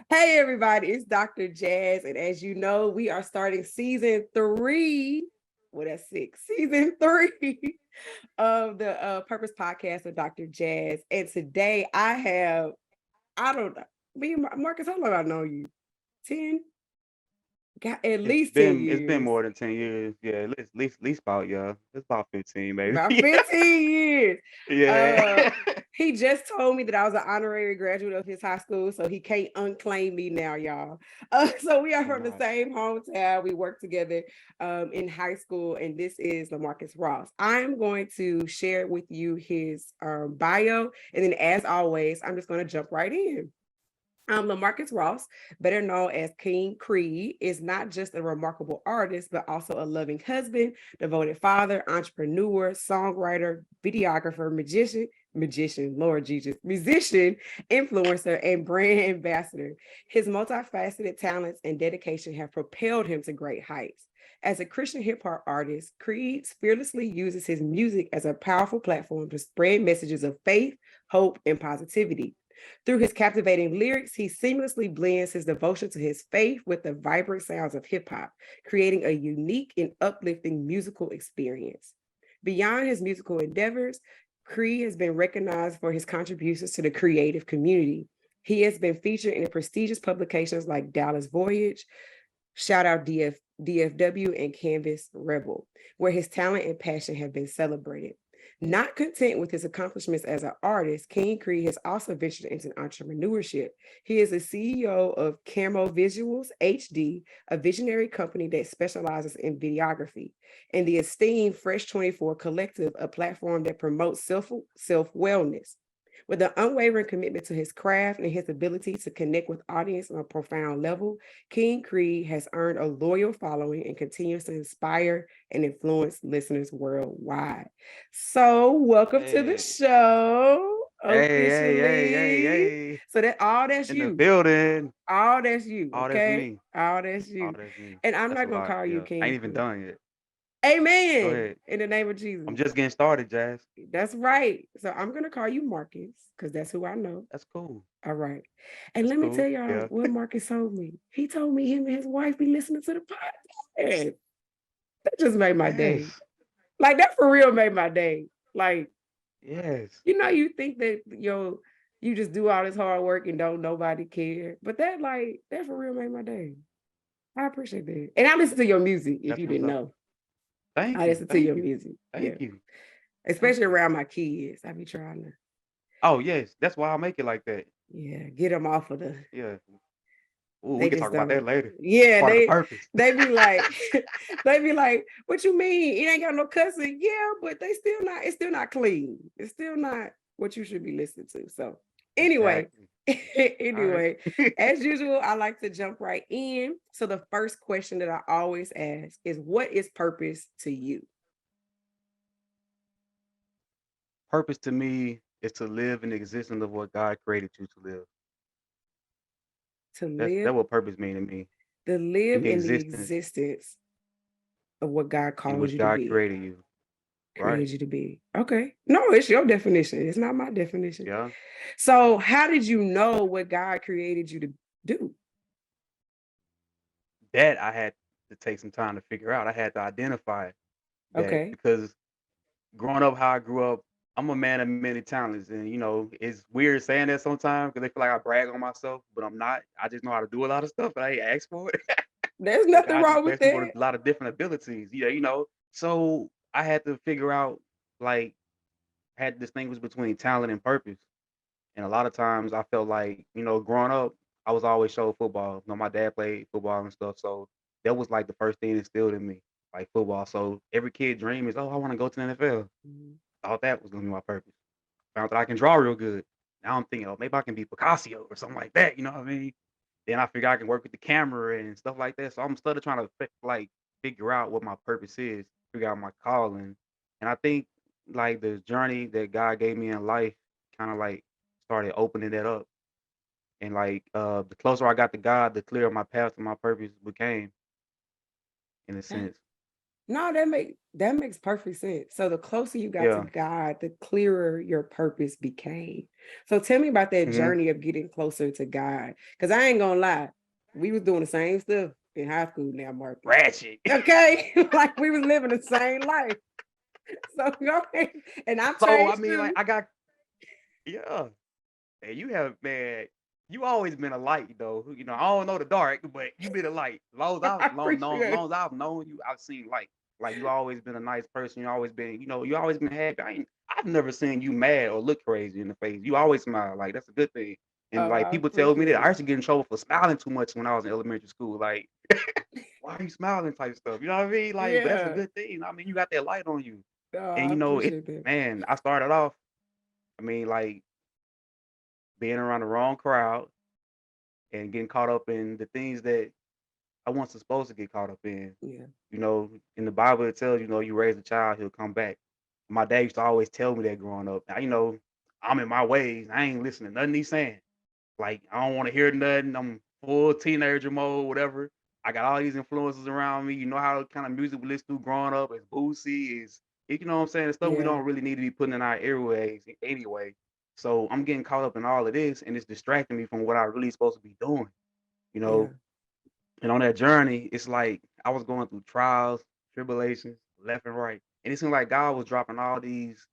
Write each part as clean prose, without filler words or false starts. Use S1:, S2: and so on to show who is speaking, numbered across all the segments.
S1: Hey, everybody, it's Dr. Jazz. And as you know, we are starting season 3. Well, that's 6. Season 3 of the Purpose Podcast with Dr. Jazz. And today I don't know, me and Marcus, how long I know you? 10? Got at
S2: It's
S1: least 10
S2: been it's been
S1: years.
S2: more than 10 years. Yeah, at least about it's about 15 maybe.
S1: About 15 years. Uh,
S2: Yeah.
S1: he just told me that I was an honorary graduate of his high school, so he can't unclaim me now, y'all. So we are from the
S2: Cannot.
S1: same hometown. We worked together in high school, and this is Lamarcus Ross. I'm going to share with you his bio, and then as always, I'm just going to jump right in. Lamarcus Ross, better known as King Qreed, is not just a remarkable artist, but also a loving husband, devoted father, entrepreneur, songwriter, videographer, Lord Jesus, musician, influencer, and brand ambassador. His multifaceted talents and dedication have propelled him to great heights. As a Christian hip hop artist, Qreed fearlessly uses his music as a powerful platform to spread messages of faith, hope, and positivity. Through his captivating lyrics, he seamlessly blends his devotion to his faith with the vibrant sounds of hip hop, creating a unique and uplifting musical experience. Beyond his musical endeavors, Qreed has been recognized for his contributions to the creative community. He has been featured in prestigious publications like Dallas Voyage, shout out DFW, and Canvas Rebel, where his talent and passion have been celebrated. Not content with his accomplishments as an artist, King Qreed has also ventured into entrepreneurship. He is the CEO of Camo Visuals HD, a visionary company that specializes in videography, and the esteemed Fresh 24 Collective, a platform that promotes self-wellness. With an unwavering commitment to his craft and his ability to connect with audience on a profound level, King Qreed has earned a loyal following and continues to inspire and influence listeners worldwide. So, welcome to the
S2: Hey.
S1: show
S2: Hey.
S1: officially. So that's
S2: In the
S1: you.
S2: building.
S1: All that's you,
S2: All that's
S1: okay?
S2: me.
S1: All that's
S2: All
S1: you.
S2: that's me.
S1: And I'm
S2: That's
S1: not
S2: a
S1: gonna
S2: lot.
S1: call you
S2: Yeah. I ain't
S1: King
S2: even
S1: Qreed.
S2: done yet. Go
S1: Amen.
S2: ahead.
S1: In the name of Jesus.
S2: I'm just getting started, Jazz.
S1: That's right. So I'm gonna call you Marcus because that's who I know.
S2: That's cool.
S1: All right. And
S2: That's
S1: let me
S2: cool.
S1: tell y'all
S2: Yeah.
S1: what Marcus told me. He told me him and his wife be listening to the podcast. That just made my day.
S2: Yes.
S1: Like that for real made my day. Like,
S2: Yes.
S1: you think that you just do all this hard work and don't nobody care. But that for real made my day. I appreciate that. And I listen to your music if
S2: That's
S1: you
S2: what's
S1: didn't
S2: up.
S1: know.
S2: Thank
S1: I
S2: you.
S1: listen to
S2: Thank
S1: your
S2: you.
S1: music.
S2: Thank
S1: Yeah.
S2: you. Thank
S1: Especially
S2: you.
S1: around my kids. I be trying to,
S2: Oh yes. That's why I make it like that.
S1: yeah, get them off of the.
S2: Yeah. Ooh, we
S1: They
S2: can
S1: just
S2: talk about
S1: don't.
S2: that later. That's
S1: Yeah,
S2: part of the purpose.
S1: they be like, they be like, what you mean? It ain't got no cussing. Yeah, but they still not. It's still not clean. It's still not what you should be listening to. So anyway,
S2: Exactly. All right.
S1: anyway, as usual, I like to jump right in. So the first question that I always ask is, what is purpose to you?
S2: Purpose to me is to live in the existence of what God created you to live.
S1: To
S2: That's
S1: live,
S2: what purpose mean to me.
S1: to
S2: In
S1: live
S2: the
S1: in the
S2: existence
S1: existence of what God
S2: in
S1: calls
S2: which
S1: you to
S2: God
S1: be.
S2: created you. Right.
S1: Created you to be. Okay. No, it's your definition. It's not my definition.
S2: Yeah.
S1: So, how did you know what God created you to do?
S2: That I had to take some time to figure out. I had to identify that
S1: Okay.
S2: because growing up how I grew up, I'm a man of many talents. And it's weird saying that sometimes because they feel like I brag on myself, but I'm not. I just know how to do a lot of stuff, but I ain't asked for it.
S1: There's
S2: But
S1: nothing
S2: God just
S1: wrong with
S2: blessed me with
S1: that.
S2: a lot of different abilities. Yeah. So I had to figure out like had to distinguish between talent and purpose. And a lot of times I felt like, growing up, I was always showed football. My dad played football and stuff. So that was like the first thing instilled in me, like football. So every kid dream is, oh, I want to go to the NFL.
S1: Mhm.
S2: Thought that was gonna be my purpose. Found that I can draw real good. Now I'm thinking, oh, maybe I can be Picasso or something like that. You know what I mean? Then I figure I can work with the camera and stuff like that. So I'm started trying to like figure out what my purpose is, figure out my calling. And I think like the journey that God gave me in life kind of like started opening that up. And like the closer I got to God, the clearer my path to my purpose became in a
S1: Okay.
S2: sense.
S1: No, that makes perfect sense. So the closer you got to
S2: Yeah.
S1: God, the clearer your purpose became. So tell me about that
S2: Hmm.
S1: journey of getting closer to God. Because I ain't gonna lie, we was doing the same stuff in high school now, Marcus.
S2: Ratchet.
S1: Okay. Like we was living the same life. So go ahead. And I've
S2: So I
S1: changed
S2: mean, like
S1: too.
S2: I got yeah. And you have man, you always been a light though. I don't know the dark, but you been a light. Long as
S1: I
S2: I've
S1: appreciate
S2: long as I've known you, I've seen light. Like you always been a nice person. You always been, you always been happy. I've never seen you mad or look crazy in the face. You always smile. Like that's a good thing. And
S1: Oh,
S2: like
S1: I
S2: people tell me that
S1: appreciate
S2: I
S1: it.
S2: used to get in trouble for smiling too much when I was in elementary school. Like, why are you smiling type stuff? You know what I mean? Like, but that's a
S1: Yeah.
S2: good thing. I mean, you got that light on you.
S1: Oh,
S2: And
S1: I
S2: it
S1: appreciate that.
S2: man, I started off, I mean, like being around the wrong crowd and getting caught up in the things that I wasn't supposed to get caught up in.
S1: Yeah.
S2: In the Bible it tells you raise a child, he'll come back. My dad used to always tell me that growing up. Now, I'm in my ways. I ain't listening to nothing he's saying. Like I don't want to hear nothing. I'm full teenager mode, whatever. I got all these influences around me. You know how kind of music we listen to growing up is Boosie, you know what I'm saying? The stuff we
S1: Yeah.
S2: don't really need to be putting in our airways anyway. So I'm getting caught up in all of this and it's distracting me from what I really supposed to be doing, you
S1: Yeah.
S2: know. And on that journey, it's like I was going through trials, tribulations, left and right. And it seemed like God was dropping all these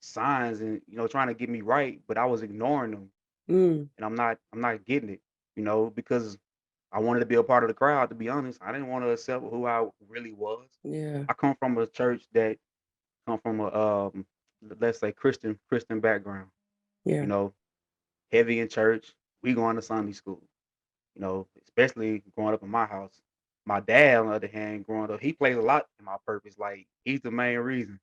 S2: signs and trying to get me right, but I was ignoring them.
S1: Mm,
S2: And I'm not getting it, because I wanted to be a part of the crowd, to be honest. I didn't want to accept who I really was.
S1: yeah.
S2: I come from a church that come from a let's say Christian background, you
S1: Yeah.
S2: know, heavy in church. We going to Sunday school. Especially growing up in my house. My dad, on the other hand, growing up, he plays a lot in my purpose. Like he's the main reason.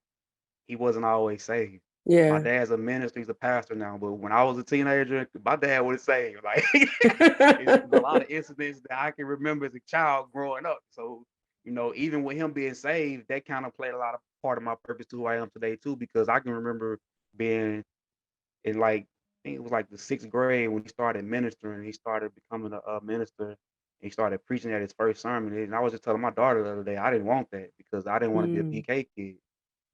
S2: He wasn't always saved. My
S1: Yeah.
S2: dad's a minister, he's a pastor now, but when I was a teenager, my dad was saved. Like it's a lot of incidents that I can remember as a child growing up. So, even with him being saved, that kind of played a lot of part of my purpose to who I am today too, because I can remember being in like I think it was like the 6th grade when he started ministering. He started becoming a minister. And he started preaching at his first sermon. And I was just telling my daughter the other day, I didn't want that because I didn't want to be a
S1: Mm,
S2: PK kid,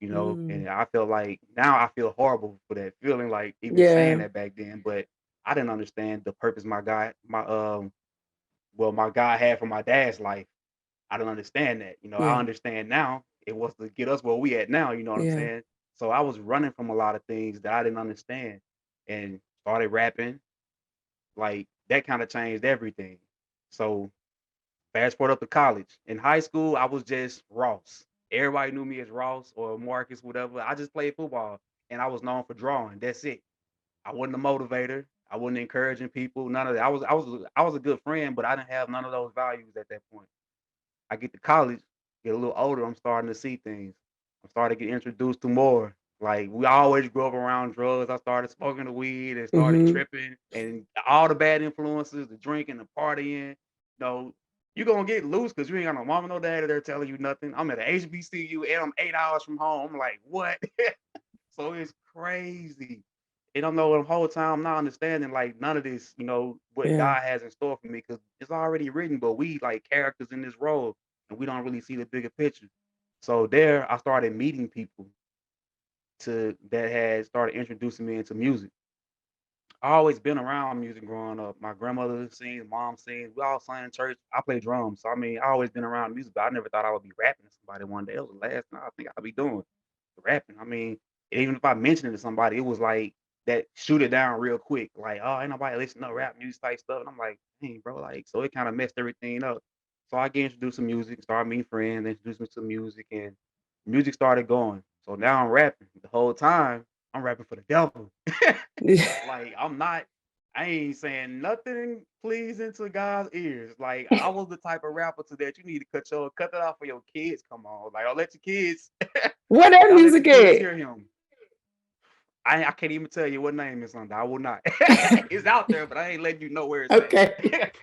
S1: mm.
S2: And I felt like now I feel horrible for that feeling, like even saying
S1: Yeah.
S2: that back then. But I didn't understand the purpose my God had for my dad's life. I don't understand that. I
S1: Yeah.
S2: understand now it was to get us where we at now, you know what I'm
S1: Yeah.
S2: saying? So I was running from a lot of things that I didn't understand and started rapping. Like that kind of changed everything. So fast forward up to college. In high school, I was just Ross. Everybody knew me as Ross or Marcus, whatever. I just played football and I was known for drawing. That's it. I wasn't a motivator. I wasn't encouraging people. None of that. I was a good friend, but I didn't have none of those values at that point. I get to college, get a little older, I'm starting to see things. I'm starting to get introduced to more. Like we always grew up around drugs. I started smoking the weed and started
S1: Mm-hmm.
S2: tripping and all the bad influences, the drinking, the partying. No, you gonna get loose because you ain't got no mama, no daddy there telling you nothing. I'm at a HBCU and I'm 8 hours from home. I'm like, what? So it's crazy. And I know the whole time I'm not understanding like none of this, what
S1: Yeah.
S2: God has in store for me because it's already written, but we like characters in this role and we don't really see the bigger picture. So there I started meeting people to that had started introducing me into music. I always been around music growing up. My grandmother sings, mom sings, we all sang in church. I play drums. So I mean I always been around music, but I never thought I would be rapping to somebody one day. It was the last thing I think I'd be doing. Rapping. I mean, even if I mentioned it to somebody, it was like that shoot it down real quick. Like, oh, ain't nobody listening to rap music type stuff. And I'm like, dang, bro, like, so it kind of messed everything up. So I get introduced to music, started meeting friends, introduced me to music, and music started going. So now I'm rapping. The whole time I'm rapping for the devil. Like I ain't saying nothing pleasing to God's ears. Like I was the type of rapper to that you need to cut that off for your kids. Come on, like I'll let your kids
S1: Where that
S2: Y'all let your
S1: music
S2: kids
S1: at?
S2: hear him. I can't even tell you what name it's under. I will not. It's out there, but I ain't letting you know where it's
S1: Okay.
S2: at.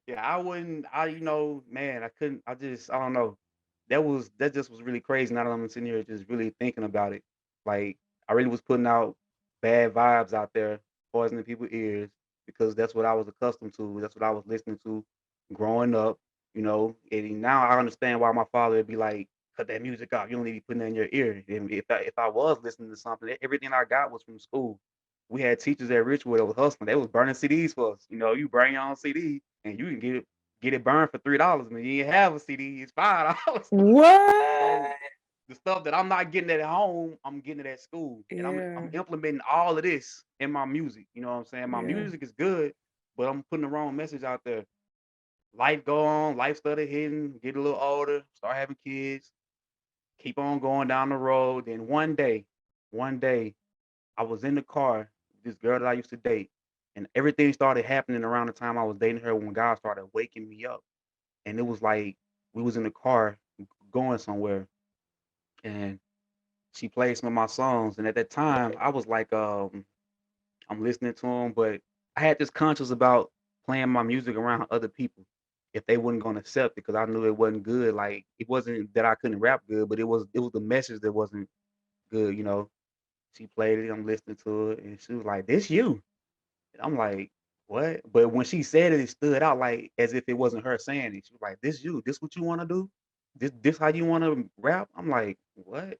S2: Yeah, I wouldn't. Man, I couldn't. I don't know. That just was really crazy. Now that I'm sitting here just really thinking about it, like I really was putting out bad vibes out there, poisoning people's ears because that's what I was accustomed to. That's what I was listening to growing up. you know. And now I understand why my father would be like, cut that music off. You don't need to be putting that in your ear. And if I was listening to something, everything I got was from school. We had teachers at Richwood that was hustling. They was burning CDs for us. You know, you bring your own CD and you can get it burned for $3. And you ain't have a CD, it's $5. So
S1: What?
S2: the stuff that I'm not getting at home, I'm getting it at school. And I'm
S1: Yeah.
S2: implementing all of this in my music. You know what I'm saying? My
S1: Yeah.
S2: music is good, but I'm putting the wrong message out there. Life go on, life started hitting, get a little older, start having kids, keep on going down the road. Then one day, I was in the car, this girl that I used to date, and everything started happening around the time I was dating her when God started waking me up. And it was like we was in the car going somewhere, and she played some of my songs. And at that time, I was like, I'm listening to them, but I had this conscience about playing my music around other people if they wasn't gonna accept it because I knew it wasn't good. Like it wasn't that I couldn't rap good, but it was the message that wasn't good. You know, she played it, I'm listening to it, and she was like, "This you." And I'm like, "What?" But when she said it, it stood out like as if it wasn't her saying it. She was like, "This you. This what you want to do? This how you want to rap?" I'm like, "What?"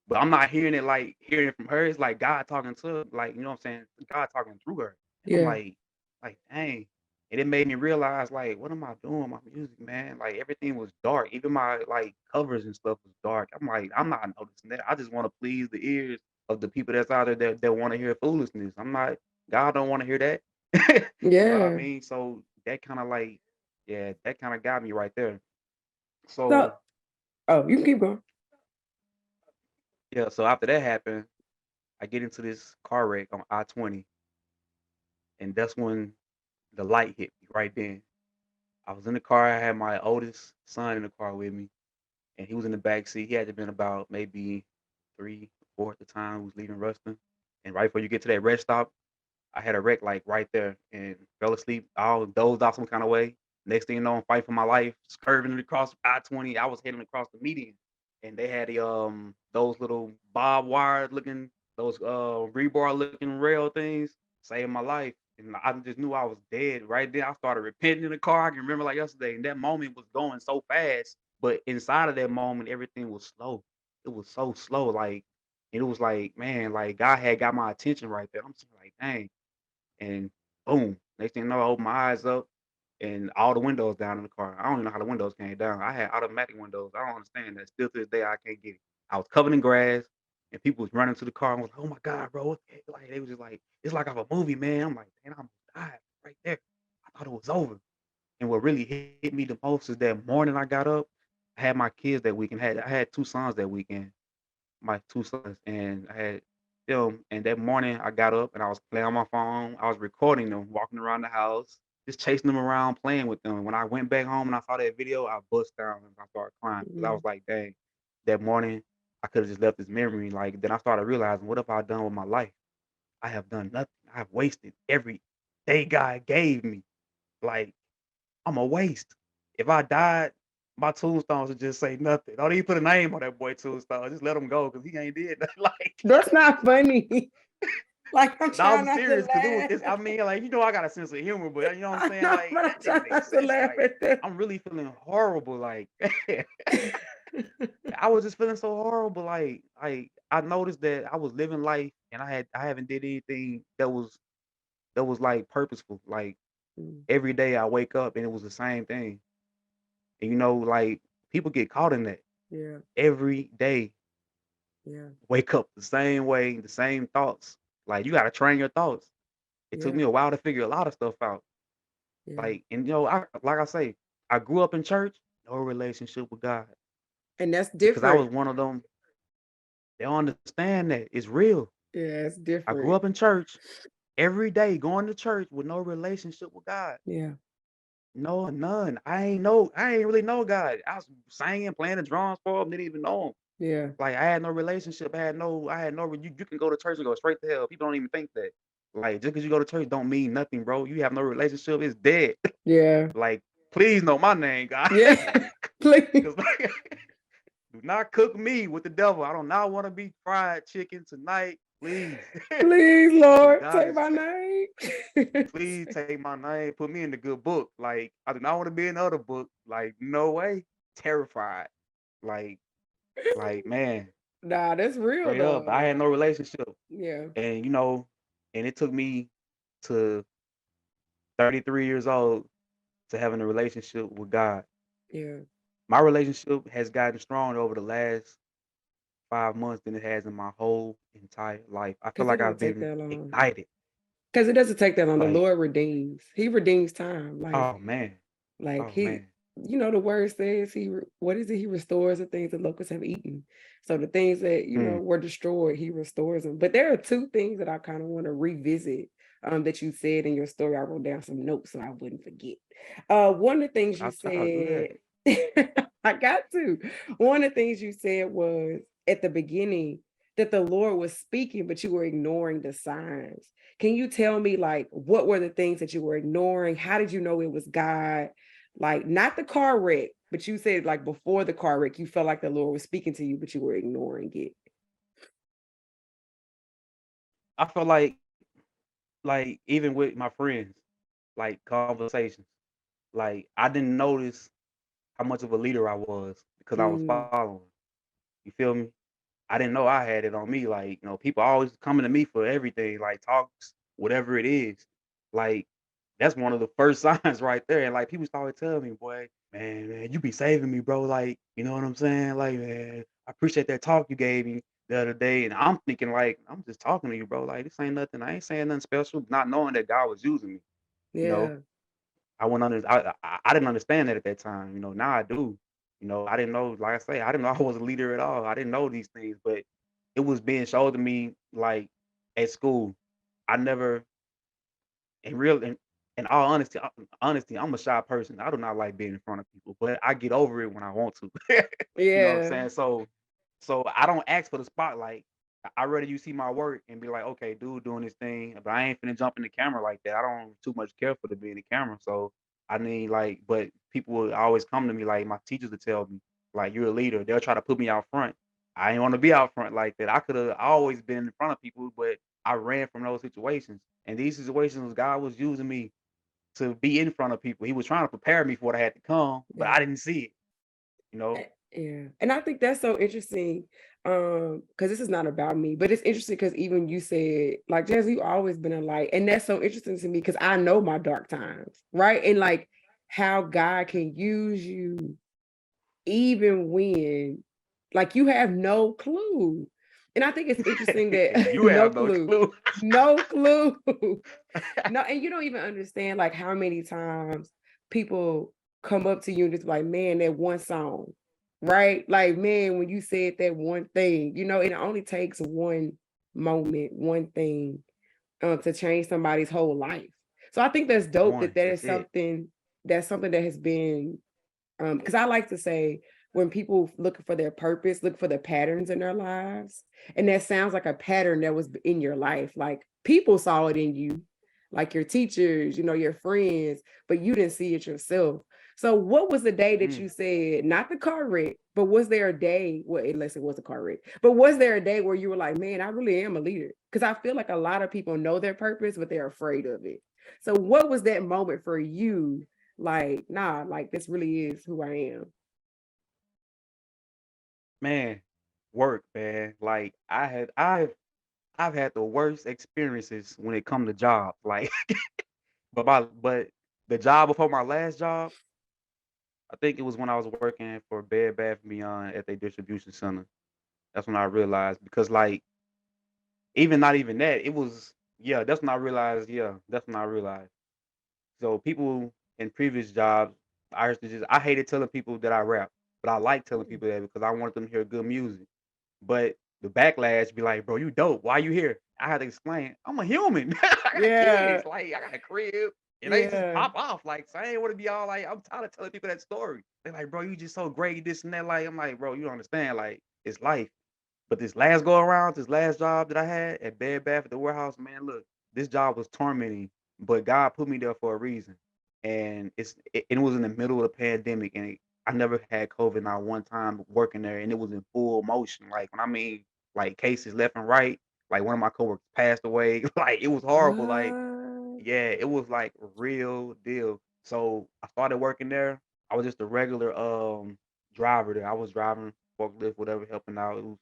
S2: But I'm not hearing it like hearing it from her. It's like God talking to her, like you know what I'm saying? God talking through her. And I'm
S1: Yeah.
S2: like, dang. And it made me realize like, what am I doing with my music, man? Like everything was dark. Even my like covers and stuff was dark. I'm like, I'm not noticing that. I just want to please the ears of the people that's out there that want to hear foolishness. I'm not God don't want to hear that. You know what I
S1: Yeah.
S2: mean? So that kind of like, yeah, that kind of got me right there.
S1: So,
S2: So
S1: oh, you can keep going.
S2: yeah, so after that happened, I get into this car wreck on I-20, and that's when the light hit me right then. I was in the car. I had my oldest son in the car with me, and he was in the back seat. He had to been about maybe 3, 4 at the time. We was leaving Ruston, and right before you get to that rest stop, I had a wreck like right there and fell asleep. I dozed off some kind of way. Next thing you know, I'm fighting for my life, curving across I-20. I was heading across the median, and they had those little bob wire looking, those rebar looking rail things, saved my life. And I just knew I was dead right there. I started repenting in the car. I can remember like yesterday, and that moment was going so fast. But inside of that moment, everything was slow. It was so slow, like, and it was like, man, like God had got my attention right there. I'm just like, dang. And boom, next thing you know, I opened my eyes up and all the windows down in the car. I don't even know how the windows came down. I had automatic windows. I don't understand that. Still to this day, I can't get it. I was covered in grass and people was running to the car and was like, "Oh my God, bro." Like they was just like, it's like off a movie, man. I'm like, man, I almost died right there. I thought it was over. And what really hit me the most is that morning I got up, I had my kids that weekend. I had two sons that weekend, my two sons, and I had them. And that morning, I got up and I was playing on my phone. I was recording them, walking around the house, just chasing them around, playing with them. When I went back home and I saw that video, I bust down and I started crying because I was
S1: Mm.
S2: like, dang, that morning I could have just left this memory. Like then I started realizing, what have I done with my life? I have done nothing. I have wasted every day God gave me. Like I'm a waste. If I died, my tombstones would just say nothing. Don't even put a name on that boy tombstone. Just let him go because he ain't did nothing. Like,
S1: That's not funny. Like I'm
S2: no, I'm
S1: trying not to
S2: serious because it was.
S1: laugh.
S2: I mean, like I got a sense of humor, but you know what I'm
S1: I
S2: saying?
S1: know,
S2: Like
S1: but I'm
S2: that
S1: trying
S2: didn't make
S1: not to
S2: sense.
S1: laugh
S2: Like
S1: at that.
S2: I'm really feeling horrible. Like I was just feeling so horrible. Like I noticed that I was living life and I haven't did anything that was like purposeful. Like
S1: Mm.
S2: every day I wake up and it was the same thing. And like people get caught in that
S1: Yeah,
S2: every day.
S1: yeah,
S2: Wake up the same way, the same thoughts. Like you gotta train your thoughts. It took
S1: yeah,
S2: me a while to figure a lot of stuff out.
S1: yeah.
S2: Like, and I like I say, I grew up in church, no relationship with God.
S1: And that's
S2: Because I
S1: different.
S2: was one of them, they don't understand that. It's real.
S1: Yeah, it's
S2: I grew
S1: different.
S2: up in church every day, going to church with no relationship with God.
S1: Yeah,
S2: No, none. I ain't really know God. I was singing, playing the drums for him, didn't even know him.
S1: yeah,
S2: Like I had no relationship. You can go to church and go straight to hell. People don't even think that. Like just because you go to church don't mean nothing, bro. You have no relationship, it's dead.
S1: yeah,
S2: Like, please know my name, God.
S1: yeah. Please.
S2: Cause like do not cook me with the devil. I do not want to be fried chicken tonight Please.
S1: Please,
S2: Because
S1: Lord,
S2: God
S1: take
S2: is
S1: my name.
S2: please take my name, put me in the good book. Like I do not want to be in the other book. Like no way. Terrified. Like man,
S1: Nah, that's real
S2: straight up. I
S1: though.
S2: had no relationship.
S1: Yeah,
S2: And and it took me to 33 years old to having a relationship with God.
S1: yeah.
S2: My relationship has gotten stronger over the last 5 months than it has in my whole entire life. I feel
S1: Because it
S2: like
S1: don't
S2: I've
S1: take
S2: been
S1: that long.
S2: ignited.
S1: Because it doesn't take that long. The
S2: Like,
S1: Lord redeems. He redeems time.
S2: oh man,
S1: Like
S2: oh
S1: he,
S2: man.
S1: the word says what is it? He restores the things that locusts have eaten. So the things that,
S2: Mm,
S1: were destroyed, he restores them. But there are two things that I kind of want to revisit that you said in your story. I wrote down some notes so I wouldn't forget. One of the things you
S2: I'll do that.
S1: said, I got to. One of the things you said was at the beginning that the Lord was speaking, but you were ignoring the signs. Can you tell me, like, what were the things that you were ignoring? How did you know it was God? Like, not the car wreck, but you said, like, before the car wreck, you felt like the Lord was speaking to you, but you were ignoring it.
S2: I feel like even with my friends, like conversations, like I didn't notice how much of a leader I was because I was
S1: Mm,
S2: following. You feel me? I didn't know I had it on me. Like, people always coming to me for everything, like talks, whatever it is. Like, that's one of the first signs right there. And like people started telling me, boy, man, you be saving me, bro. Like, you know what I'm saying? Like, man, I appreciate that talk you gave me the other day. And I'm thinking, like, I'm just talking to you, bro. Like, this ain't nothing. I ain't saying nothing special, not knowing that God was using me. You know,
S1: yeah.
S2: I wouldn't under, I didn't understand that at that time. Now I do. I didn't know, like I say, I didn't know I was a leader at all. I didn't know these things, but it was being showed to me like at school. I never, in real, in all honesty, I'm a shy person. I do not like being in front of people, but I get over it when I want to. You know what I'm
S1: Yeah.
S2: saying? So I don't ask for the spotlight. I rather you see my work and be like, okay, dude, doing this thing, but I ain't finna jump in the camera like that. I don't too much care for to be in the camera. So I need like, but people will always come to me, like my teachers would tell me, like, you're a leader. They'll try to put me out front. I ain't want to be out front like that. I could have always been in front of people, but I ran from those situations. And these situations, God was using me to be in front of people. He was trying to prepare me for what I had to come, but
S1: Yeah.
S2: I didn't see it. You know,
S1: Yeah. And I think that's so interesting. Because this is not about me, but it's interesting because even you said, like, Jazz, you've always been a light. And that's so interesting to me because I know my dark times, right? And like how God can use you even when like you have no clue. And I think it's interesting that
S2: you
S1: no
S2: have no
S1: clue,
S2: clue.
S1: no clue. No, and you don't even understand like how many times people come up to you and just like, man, that one song, right? Like, man, when you said that one thing, it only takes one moment, one thing to change somebody's whole life. So I think that's dope that
S2: One,
S1: that is
S2: that's it.
S1: something that has been because I like to say when people looking for their purpose, look for the patterns in their lives. And that sounds like a pattern that was in your life. Like people saw it in you, like your teachers, your friends, but you didn't see it yourself. So what was the day that
S2: Mm.
S1: you said, not the car wreck, but was there a day, well, unless it was a car wreck, but was there a day where you were like, man, I really am a leader? Because I feel like a lot of people know their purpose, but they're afraid of it. So what was that moment for you like, nah, like this really is who I am.
S2: Man, work, man. Like I've had the worst experiences when it come to jobs. Like, but the job before my last job, I think it was when I was working for Bed Bath& and Beyond at their distribution center. That's when I realized because like even not even that, it was yeah, that's when I realized, yeah, that's when I realized. So people in previous jobs, I hated telling people that I rap, but I like telling
S1: Mm.
S2: people that because I wanted them to hear good music. But the backlash be like, bro, you dope. Why you here? I had to explain, I'm a human. I got
S1: Yeah,
S2: kids. Like, I got a crib. And they just
S1: yeah,
S2: pop off. Like, so I ain't want to be all like, I'm tired of telling people that story. They're like, bro, you just so great, this and that. Like, I'm like, bro, you don't understand. Like, it's life. But this last go around, this last job that I had at Bed Bath at the warehouse, man, look, this job was tormenting, but God put me there for a reason. And it was in the middle of the pandemic, and I never had COVID not one time working there, and it was in full motion. Like when I mean, like cases left and right. Like one of my coworkers passed away. Like it was horrible. Like
S1: What?
S2: yeah, it was like a real deal. So I started working there. I was just a regular driver there. I was driving forklift, whatever, helping out. It was,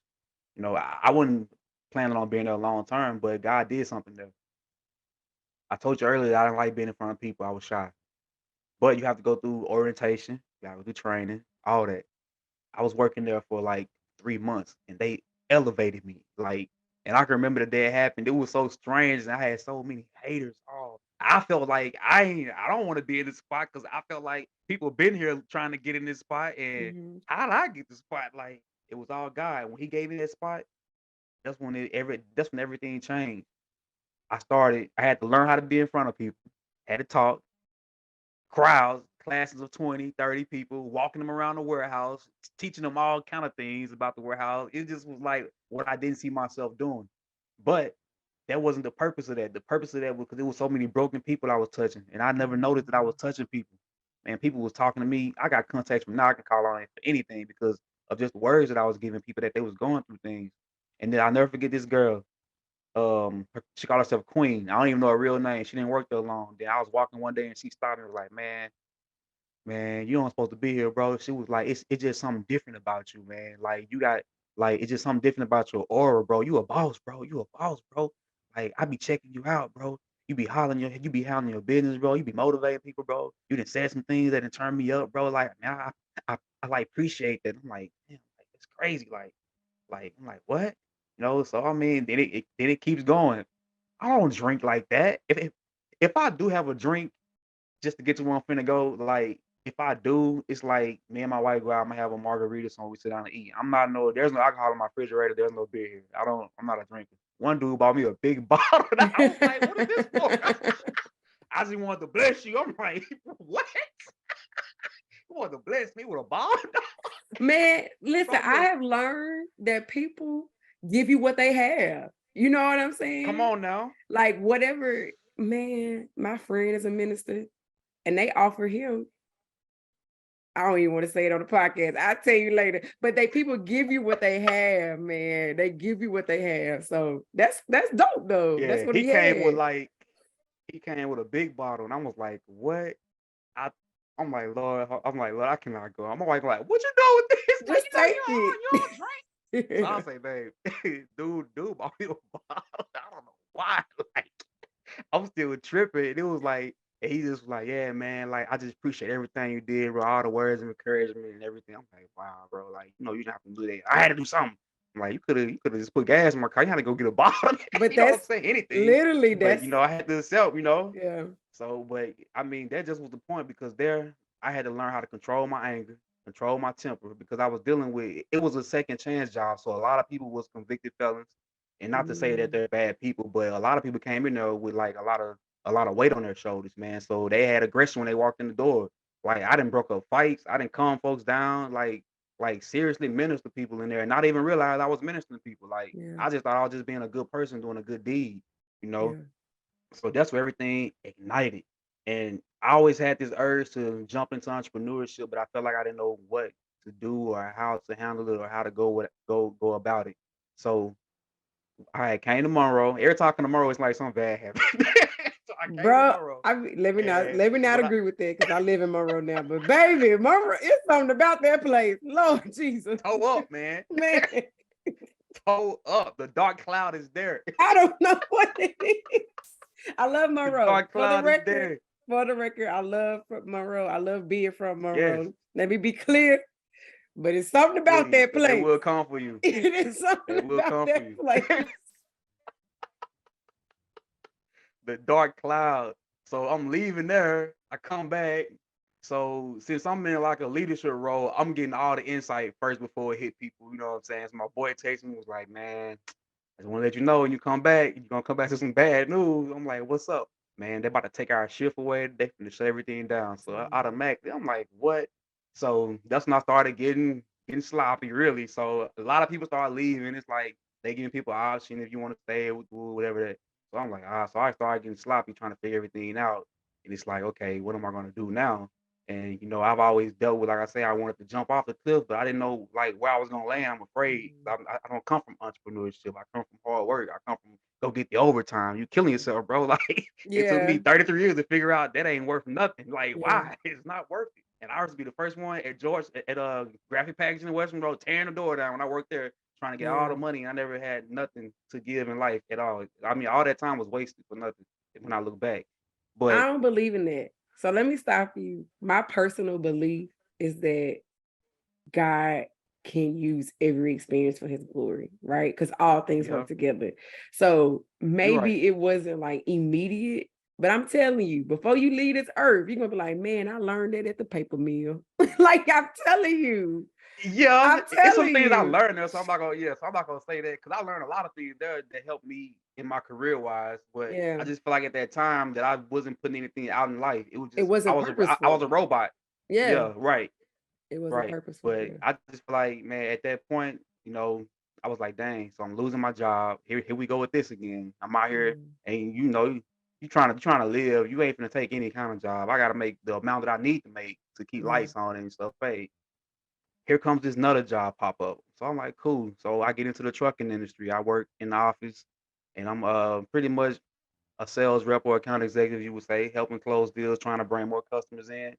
S2: I wasn't planning on being there long term, but God did something there. I told you earlier that I didn't like being in front of people. I was shy. But you have to go through orientation, you gotta go through training, all that. I was working there for like 3 months and they elevated me. Like, and I can remember the day it happened. It was so strange and I had so many haters. Oh, I felt like I don't want to be in this spot because I felt like people been here trying to get in this spot and
S1: Mhm.
S2: how did I get the spot? Like it was all God. When he gave me that spot, that's when everything changed. I had to learn how to be in front of people, had to talk, crowds, classes of 20, 30 people, walking them around the warehouse, teaching them all kind of things about the warehouse. It just was like what I didn't see myself doing. But that wasn't the purpose of that. The purpose of that was because there was so many broken people I was touching, and I never noticed that I was touching people. And people was talking to me. I got contacts from now. I can call on it for anything because of just words that I was giving people that they was going through things. And then I'll never forget this girl. She called herself Queen. I don't even know her real name. She didn't work there long. Then I was walking one day and she stopped me and was like, man, you don't supposed to be here, bro. She was like, it's just something different about you, man. Like you got like it's just something different about your aura, bro. You a boss, bro. You a boss, bro. Like I be checking you out, bro. You be handling your business, bro. You be motivating people, bro. You done said some things that done turn me up, bro. Like man, I like appreciate that. I'm like, damn, like it's crazy. Like I'm like, what? So I mean, then it keeps going. I don't drink like that. If I do have a drink just to get to where I'm finna go, like if I do, it's like me and my wife go out, I'm gonna have a margarita so we sit down and eat. There's no alcohol in my refrigerator, there's no beer here. I'm not a drinker. One dude bought me a big bottle. And I was like, what is this for? I just wanted to bless you. I'm like, what? You want to bless me with a bottle?
S1: Man, listen,
S2: Brought me
S1: I
S2: a
S1: have learned that people give you what they have. You know what I'm
S2: come
S1: saying?
S2: on now.
S1: Like whatever, man, my friend is a minister and they offer him. I don't even want to say it on the podcast. I'll tell you later. But people give you what they have, man. They give you what they have. So that's dope though. That's
S2: Yeah,
S1: what he had.
S2: he came with a big bottle and I was like, what? I I'm like, Lord, I cannot go. My wife like, what you doing with this? Like,
S1: Just take it.
S2: you don't drink. So I say, babe, dude bought me a bottle. I don't know why. Like, I'm still tripping. And it was like, and he just was like, yeah, man, like I just appreciate everything you did, bro. All the words of encouragement and everything. I'm like, wow, bro. Like, you didn't have to do that. I had to do something. I'm like, you could have just put gas in my car. You had to go get a bottle.
S1: But
S2: You know what I'm
S1: that's
S2: saying? Anything.
S1: literally
S2: But
S1: that's
S2: I had to accept.
S1: yeah.
S2: So, but I mean, that just was the point because there I had to learn how to control my anger, control my temper because I was dealing with it was a second chance job. So a lot of people was convicted felons. And not to say that
S1: Mm,
S2: they're bad people, but a lot of people came in there with like a lot of weight on their shoulders, man. So they had aggression when they walked in the door. Like I didn't broke up fights, I didn't calm folks down, like seriously minister people in there and not even realize I was ministering to people. Like
S1: yeah,
S2: I just thought I was just being a good person doing a good deed, you know.
S1: yeah.
S2: So that's where everything ignited. And I always had this urge to jump into entrepreneurship, but I felt like I didn't know what to do or how to handle it or how to go about it. So I came to Monroe. Every talking to Monroe, it's like something bad happened. So I came to
S1: Bro,
S2: Monroe,
S1: let me not
S2: and
S1: let me not
S2: what I
S1: agree with that because I live in Monroe now. But baby, Monroe, it's something about that place. Lord Jesus.
S2: toe up, man,
S1: Man,
S2: toe up. The dark cloud is there.
S1: I don't know what it is. I love
S2: The
S1: Monroe.
S2: dark cloud is there.
S1: For the record, I love Monroe. I love being from
S2: Yes,
S1: Monroe. Let me be clear, but it's something about
S2: please,
S1: that
S2: because they
S1: place.
S2: will come for you.
S1: It is
S2: They
S1: something
S2: will
S1: about
S2: come for
S1: that
S2: you.
S1: place.
S2: The dark cloud. So I'm leaving there. I come back. So since I'm in like a leadership role, I'm getting all the insight first before it hit people. You know what I'm saying? So my boy texted me was like, man, I just want to let you know when you come back, you're gonna come back to some bad news. I'm like, what's up? Man, they about to take our shift away. They finna shut everything down. So automatically, I'm like, what? So that's when I started getting sloppy, really. So a lot of people start leaving. It's like they giving people an option if you want to stay or whatever that. So I'm like, so I started getting sloppy trying to figure everything out. And it's like, okay, what am I gonna do now? And I've always dealt with, like I say, I wanted to jump off the cliff, but I didn't know like where I was gonna land. I'm afraid.
S1: Mhm.
S2: I don't come from entrepreneurship. I come from hard work. I come from go get the overtime. You killing yourself, bro. Like it took me
S1: Yeah.
S2: 33 years to figure out that ain't worth nothing. Like
S1: Yeah.
S2: why? It's not worth it. And I used to be the first one at George at graphic packaging in Western Road, tearing the door down when I worked there, trying to get all
S1: Yeah.
S2: the money. I never had nothing to give in life at all. I mean, all that time was wasted for nothing when I look back.
S1: I
S2: But
S1: don't believe in that. So let me stop you. My personal belief is that God can use every experience for his glory, right? Because all things
S2: yeah,
S1: work together. So
S2: you're right.
S1: maybe it wasn't like immediate, but I'm telling you, before you leave this earth, you're gonna be like, man, I learned that at the paper mill. Like I'm telling you.
S2: Yeah,
S1: I'm
S2: it's some
S1: telling
S2: things I
S1: you.
S2: learned there, so I'm not gonna say that because I learned a lot of things there that helped me in my career wise. But I
S1: Yeah.
S2: just feel like at that time that I wasn't putting anything out in life. It was
S1: It
S2: just
S1: wasn't
S2: I was
S1: purposeful.
S2: a robot.
S1: Yeah.
S2: Yeah, right,
S1: It wasn't
S2: right.
S1: purposeful.
S2: But
S1: Yeah.
S2: I just feel like, man, at that point, I was like, dang, so I'm losing my job. Here we go with this again. I'm out here,
S1: Mm,
S2: and you trying to live. You ain't finna take any kind of job. I gotta make the amount that I need to make to keep
S1: yeah.
S2: lights on and stuff paid. Here comes this another job pop up. So I'm like, cool. So I get into the trucking industry. I work in the office, and I'm pretty much a sales rep or account executive, you would say, helping close deals, trying to bring more customers in.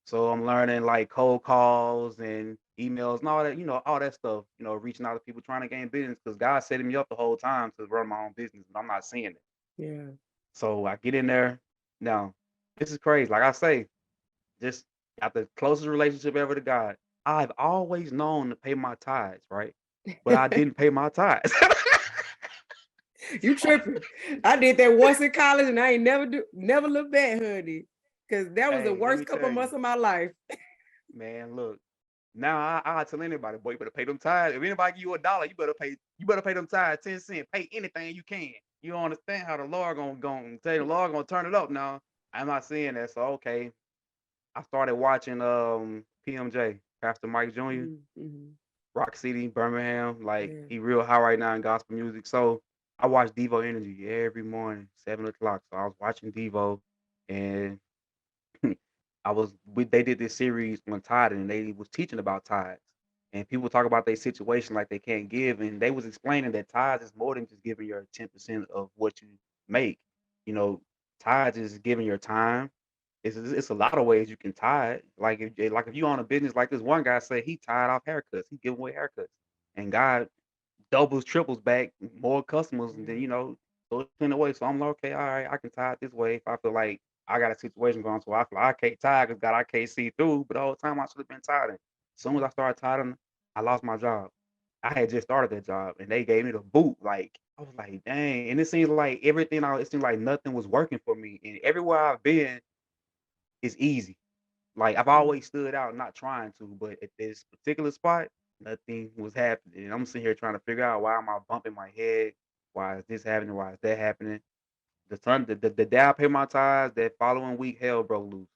S2: So I'm learning like cold calls and emails and all that, all that stuff, reaching out to people trying to gain business because God's setting me up the whole time to run my own business, but I'm not seeing it.
S1: Yeah.
S2: So I get in there. Now, this is crazy. Like I say, just got the closest relationship ever to God. I've always known to pay my tithes, right? But I didn't pay my tithes.
S1: You tripping. I did that once in college and I ain't never looked back, honey. Cause that was the
S2: Hey, let
S1: worst
S2: me
S1: couple
S2: tell you,
S1: months of my life.
S2: man, look. Now I tell anybody, boy, you better pay them tithes. If anybody give you $1, you better pay them tithes 10 cents. Pay anything you can. You don't understand how the Lord gonna tell you the Lord gonna turn it up now. I'm not saying that. So okay. I started watching PMJ, Pastor Mike Jr.
S1: Mm-hmm.
S2: Rock City, Birmingham. Like
S1: Yeah.
S2: he real high right now in gospel music. So I watch Devo Energy every morning, 7 o'clock. So I was watching Devo, and they did this series on tithing, and they was teaching about tithes. And people talk about their situation like they can't give, and they was explaining that tithes is more than just giving your 10% of what you make. You know, tithes is giving your time. It's a lot of ways you can tithe. Like if you own a business, like this one guy said, he tied off haircuts. He giving away haircuts, and God doubles, triples back more customers, and then
S1: Yeah.
S2: so it's in a way. So I'm like, okay, all right, I can tie it this way if I feel like I got a situation going, so I feel like I can't tie because God, I can't see through. But the whole time I should have been tidying. As soon as I started tidying, I lost my job. I had just started that job, and they gave me the boot. Like I was like, dang. And it seems like it seemed like nothing was working for me. And everywhere I've been is easy. Like I've
S1: Mm.
S2: always stood out, not trying to, but at this particular spot, nothing was happening. And I'm sitting here trying to figure out why am I bumping my head? Why is this happening? Why is that happening? The day I paid my tithes, that following week, hell broke loose.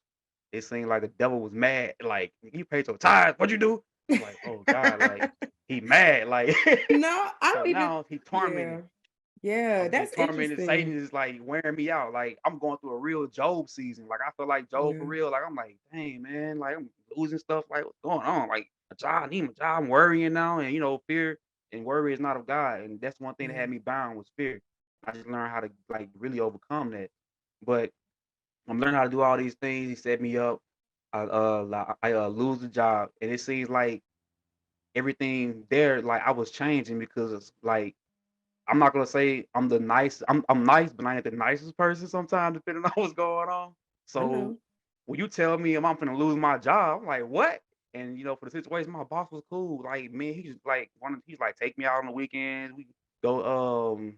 S2: It seemed like the devil was mad. Like you paid your tithes, what'd you do? I'm like, oh God, like he mad, like
S1: No, I
S2: so
S1: don't even.
S2: now he
S1: Yeah.
S2: tormented.
S1: Yeah.
S2: I'm getting
S1: That's
S2: tormented. Satan
S1: interesting.
S2: is like wearing me out. Like I'm going through a real Job season. Like I feel like Job for
S1: Yeah.
S2: real. Like I'm like, dang man, like I'm losing stuff. Like what's going on? Like a job, I need my job. I'm worrying now, and fear and worry is not of God. And that's one thing that
S1: Yeah.
S2: had me bound was fear. I just learned how to like really overcome that. But I'm learning how to do all these things. He set me up. I lose the job, and it seems like everything there, like I was changing because it's like I'm not gonna say I'm nice, but I ain't the nicest person sometimes, depending on what's going on.
S1: I
S2: So
S1: know.
S2: when you tell me I'm gonna lose my job, I'm like, what? And for the situation, my boss was cool. Like, man, he's like, take me out on the weekends. We go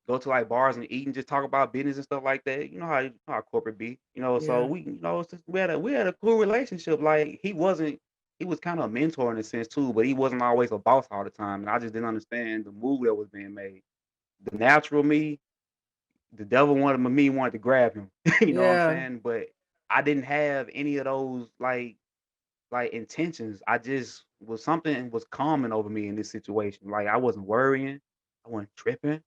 S2: go to like bars and eat and just talk about business and stuff like that. You know how corporate be. So
S1: Yeah.
S2: we had a cool relationship. Like he was kind of a mentor in a sense too, but he wasn't always a boss all the time. And I just didn't understand the move that was being made. The natural me, the devil wanted to grab him. You know what I'm
S1: Yeah.
S2: saying? But I didn't have any of those like intentions. I just something was calming over me in this situation. Like I wasn't worrying, I wasn't tripping.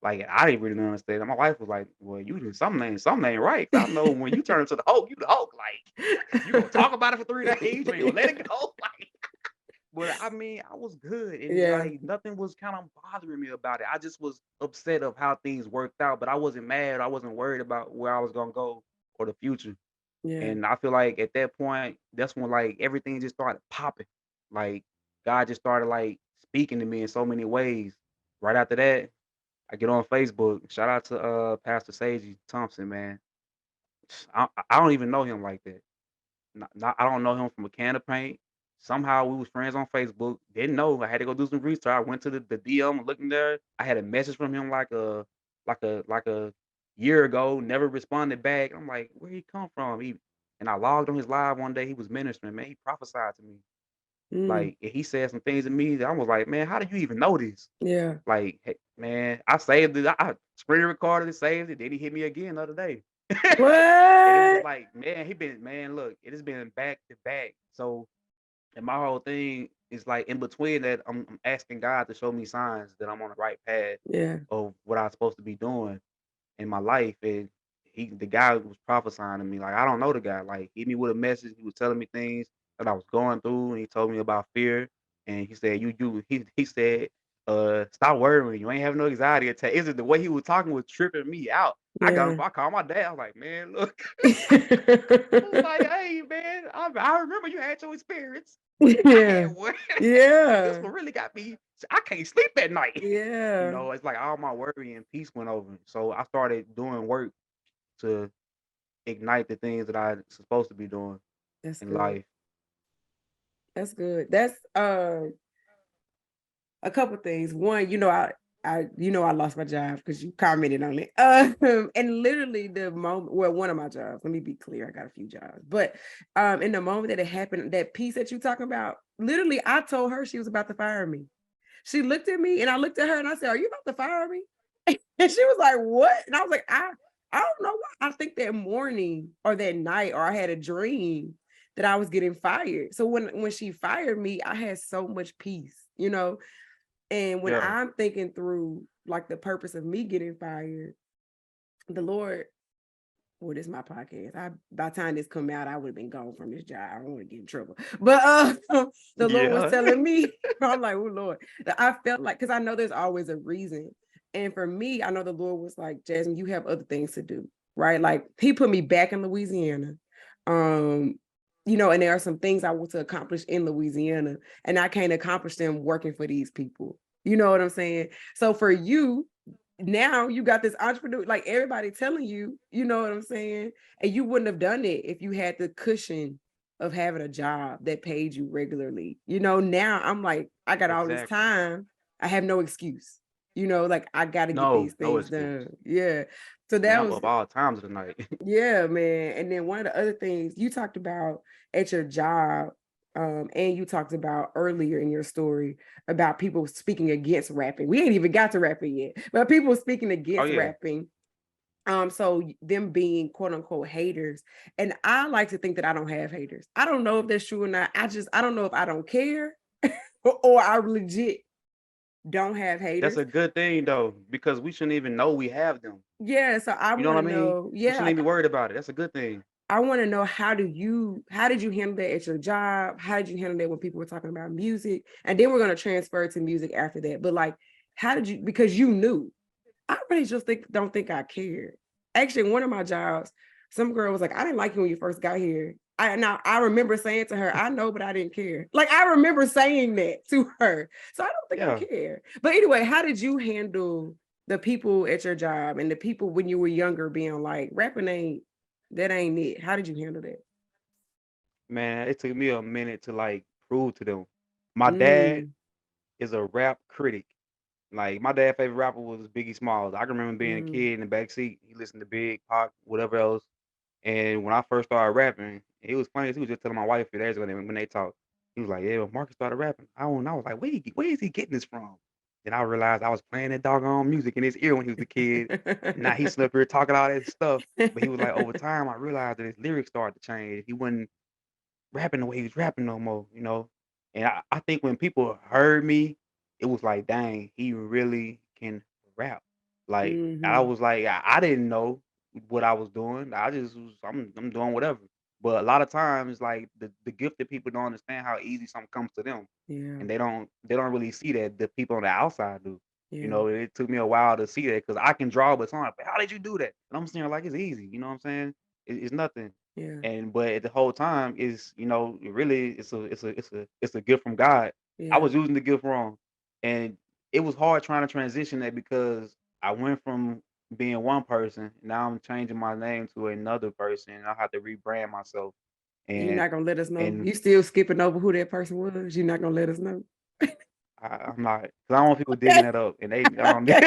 S2: Like I didn't really understand. My wife was like, "Well, you do something ain't right." 'Cause I know when you turn into the Hulk, you the Hulk. Like you gonna talk about it for 3 days, you ain't gonna let it go. Like, but I mean, I was good, and
S1: Yeah,
S2: like nothing was kind of bothering me about it. I just was upset of how things worked out, but I wasn't mad. I wasn't worried about where I was gonna go or the future.
S1: yeah,
S2: And I feel like at that point, that's when like everything just started popping. Like God just started like speaking to me in so many ways. Right after that, I get on Facebook. Shout out to Pastor Sage Thompson, man. I don't even know him like that. I don't know him from a can of paint. Somehow we was friends on Facebook. Didn't know. I had to go do some research. I went to the DM, looking there. I had a message from him like a year ago. Never responded back. I'm like, where he come from? And I logged on his live one day. He was ministering. Man, he prophesied to me.
S1: mm,
S2: Like he said some things to me that I was like, man, how do you even know this?
S1: yeah.
S2: Like, hey, man, I saved it. I screen recorded it, saved it. Then he hit me again the other day. And it was
S1: What?
S2: like, man, man, look, it has been back to back. So, and my whole thing is like in between that, I'm asking God to show me signs that I'm on the right path
S1: Yeah,
S2: of what I'm supposed to be doing in my life. And the guy was prophesying to me. Like, I don't know the guy. Like, hit me with a message. He was telling me things that I was going through, and he told me about fear. And he said, he said, stop worrying. You ain't having no anxiety attack. Is it the way he was talking was tripping me out?
S1: yeah.
S2: I called my dad. I was like, man, look. I was like, hey, man, I remember you had your experience. I had
S1: Yeah,
S2: one. This
S1: yeah,
S2: one really got me. I can't sleep at night.
S1: yeah.
S2: It's like all my worry and peace went over. So I started doing work to ignite the things that I supposed to be doing
S1: That's
S2: in
S1: good.
S2: life.
S1: That's good. That's a couple things. One, I lost my job because you commented on it. And literally the moment, well, one of my jobs. Let me be clear, I got a few jobs, but in the moment that it happened, that piece that you talking about, literally, I told her she was about to fire me. She looked at me, and I looked at her, and I said, "Are you about to fire me?" And she was like, "What?" And I was like, "I don't know why. I think that morning or that night, or I had a dream that I was getting fired. So when she fired me, I had so much peace. And when
S2: Yeah,
S1: I'm thinking through like the purpose of me getting fired, the Lord, well, this is my podcast. By the time this come out, I would have been gone from this job. I don't want to get in trouble. But the Lord was
S2: yeah,
S1: telling me, I'm like, oh Lord, that I felt like, because I know there's always a reason. And for me, I know the Lord was like, Jasmine, you have other things to do, right? Like he put me back in Louisiana. Um, and there are some things I want to accomplish in Louisiana, and I can't accomplish them working for these people. You know what I'm saying? So for you, now you got this entrepreneur, like everybody telling you, you know what I'm saying? And you wouldn't have done it if you had the cushion of having a job that paid you regularly. Now I'm like, I got all this
S2: exactly.
S1: time. I have no excuse. Like I got to get these
S2: No
S1: things
S2: excuse.
S1: done. Yeah. So
S2: Man,
S1: that
S2: I'm
S1: was,
S2: up all times of the night.
S1: yeah, man. And then one of the other things you talked about at your job, and you talked about earlier in your story about people speaking against rapping. We ain't even got to rapping yet, but people speaking
S2: Oh
S1: against
S2: yeah,
S1: rapping. So them being quote unquote haters. And I like to think that I don't have haters. I don't know if that's true or not. I don't know if I don't care or I legit don't have
S2: that's
S1: haters.
S2: a good thing though, because we shouldn't even know we have them.
S1: Yeah. So I
S2: You know what
S1: want
S2: I
S1: to
S2: mean?
S1: know,
S2: We
S1: yeah,
S2: shouldn't
S1: like
S2: even be worried about it. That's a good thing.
S1: I want to know how did you handle that at your job? How did you handle that when people were talking about music? And then we're going to transfer to music after that. But like, how did you, because you knew, I really just don't think I cared. Actually, one of my jobs, some girl was like, I didn't like you when you first got here. I remember saying to her, I know, but I didn't care. Like I remember saying that to her. So I don't think I
S2: Yeah,
S1: care. But anyway, how did you handle the people at your job and the people when you were younger being like, rapping that ain't it? How did you handle that?
S2: man, it took me a minute to like prove to them. My dad
S1: Mm,
S2: is a rap critic. Like my dad's favorite rapper was Biggie Smalls. I can remember being a
S1: mm.
S2: kid in the back seat. He listened to Big, Pac, whatever else. And when I first started rapping, it was funny. He was just telling my wife days ago when they talked. He was like, "Yeah, when Marcus started rapping, I don't know." I was like, where is he getting this from?" Then I realized I was playing that doggone music in his ear when he was a kid. And now he's sitting up here talking all that stuff. But he was like, over time, I realized that his lyrics started to change. He wasn't rapping the way he was rapping no more. And I think when people heard me, it was like, dang, he really can rap. Like I
S1: Mm-hmm.
S2: was like, I didn't know what I was doing. I'm doing whatever. But a lot of times, like the gifted people don't understand how easy something comes to them,
S1: Yeah.
S2: and they don't really see that the people on the outside do.
S1: Yeah.
S2: It took me a while to see that because I can draw, but someone like, how did you do that? And I'm saying like it's easy. You know what I'm saying? It's nothing.
S1: Yeah.
S2: And but the whole time is it really it's a gift from God. I
S1: Yeah.
S2: was using the gift wrong, and it was hard trying to transition that because I went from being one person, now I'm changing my name to another person, and I have to rebrand myself.
S1: You're
S2: And
S1: not gonna let us know.
S2: and
S1: You still skipping over who that person was. You're not gonna let us know.
S2: I'm not, because I don't want people digging
S1: Okay.
S2: that up, and they
S1: Okay.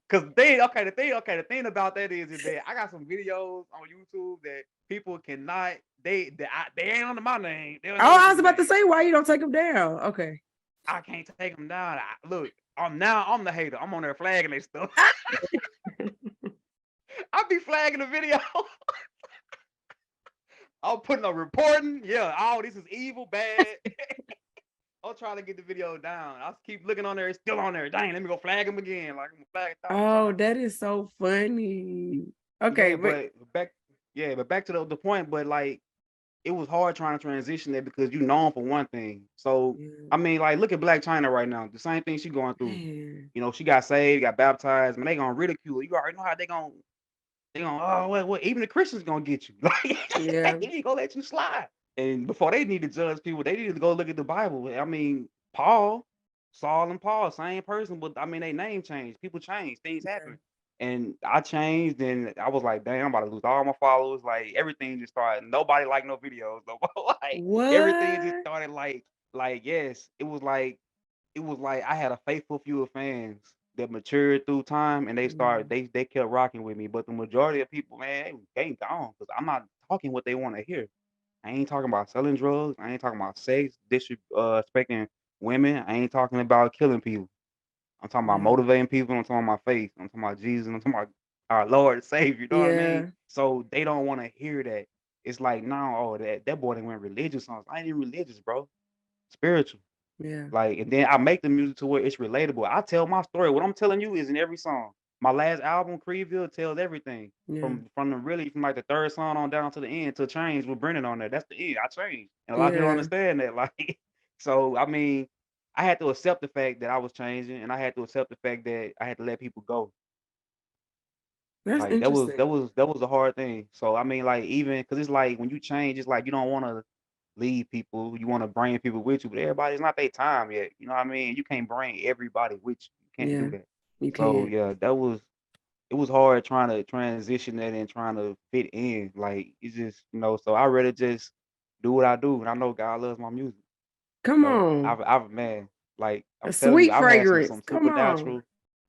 S2: because the thing about that is that I got some videos on YouTube that people cannot they ain't under my name. They under
S1: Oh,
S2: other
S1: I was
S2: people's
S1: about to
S2: name.
S1: say, why you don't take them down? Okay.
S2: I can't take them down. Look, I'm the hater. I'm on there flagging their stuff. I be flagging the video. I'm putting a reporting. Yeah, oh, this is evil, bad. I'm trying to get the video down. I keep looking on there. It's still on there. Dang, let me go flag him again. Like I'm gonna flag 1,000
S1: Oh,
S2: times.
S1: that is so funny. Okay,
S2: Yeah,
S1: but
S2: but back to the point. But like, it was hard trying to transition there because you known for one thing. So
S1: yeah,
S2: I mean, like, look at Black China right now. The same thing she going through.
S1: man.
S2: She got saved, got baptized, man. They gonna ridicule her. You already know how they gonna. Oh, what? Even the Christians gonna get you. Like,
S1: Yeah,
S2: they ain't gonna let you slide. And before they need to judge people, they need to go look at the Bible. I mean, Saul and Paul, same person, but I mean, they name changed. People change, things
S1: yeah.
S2: happen. And I changed, and I was like, dang, I'm about to lose all my followers. Like, everything just started. Nobody liked no videos. No, like, everything just
S1: What?
S2: started yes, it was like I had a faithful few of fans that matured through time, and they started
S1: Mm,
S2: they kept rocking with me. But the majority of people, man, they gone because I'm not talking what they want to hear. I ain't talking about selling drugs. I ain't talking about sex, disrespecting women. I ain't talking about killing people. I'm talking about
S1: yeah,
S2: motivating people. I'm talking about my faith. I'm talking about Jesus. I'm talking about our Lord and Savior. You know what I mean?
S1: yeah,
S2: So they don't want to hear that. It's like, no, oh, that boy done went religious songs. I ain't even religious, bro. Spiritual.
S1: yeah,
S2: Like, and then I make the music to where it's relatable. I tell my story. What I'm telling you is in every song. My last album, Creedville, tells everything
S1: yeah,
S2: from like the third song on down to the end to change with Brennan on there. That's the end. I changed, and a lot of people don't
S1: yeah.
S2: understand that. Like, so I mean, I had to accept the fact that I was changing, and I had to accept the fact that I had to let people go.
S1: That's
S2: Like that was that
S1: interesting.
S2: was that was a hard thing. So I mean, like even because it's like when you change, it's like you don't want to lead people. You want to bring people with you, but everybody's not their time yet. You know what I mean? You can't bring everybody with you. You can't do
S1: Yeah,
S2: that.
S1: you
S2: So
S1: can't.
S2: yeah, it was hard trying to transition that and trying to fit in. Like it's just so I rather just do what I do, and I know God loves my music.
S1: Come on.
S2: I've man, like
S1: A
S2: I'm telling you,
S1: sweet
S2: I've had some
S1: fragrance.
S2: some
S1: Come on.
S2: supernatural.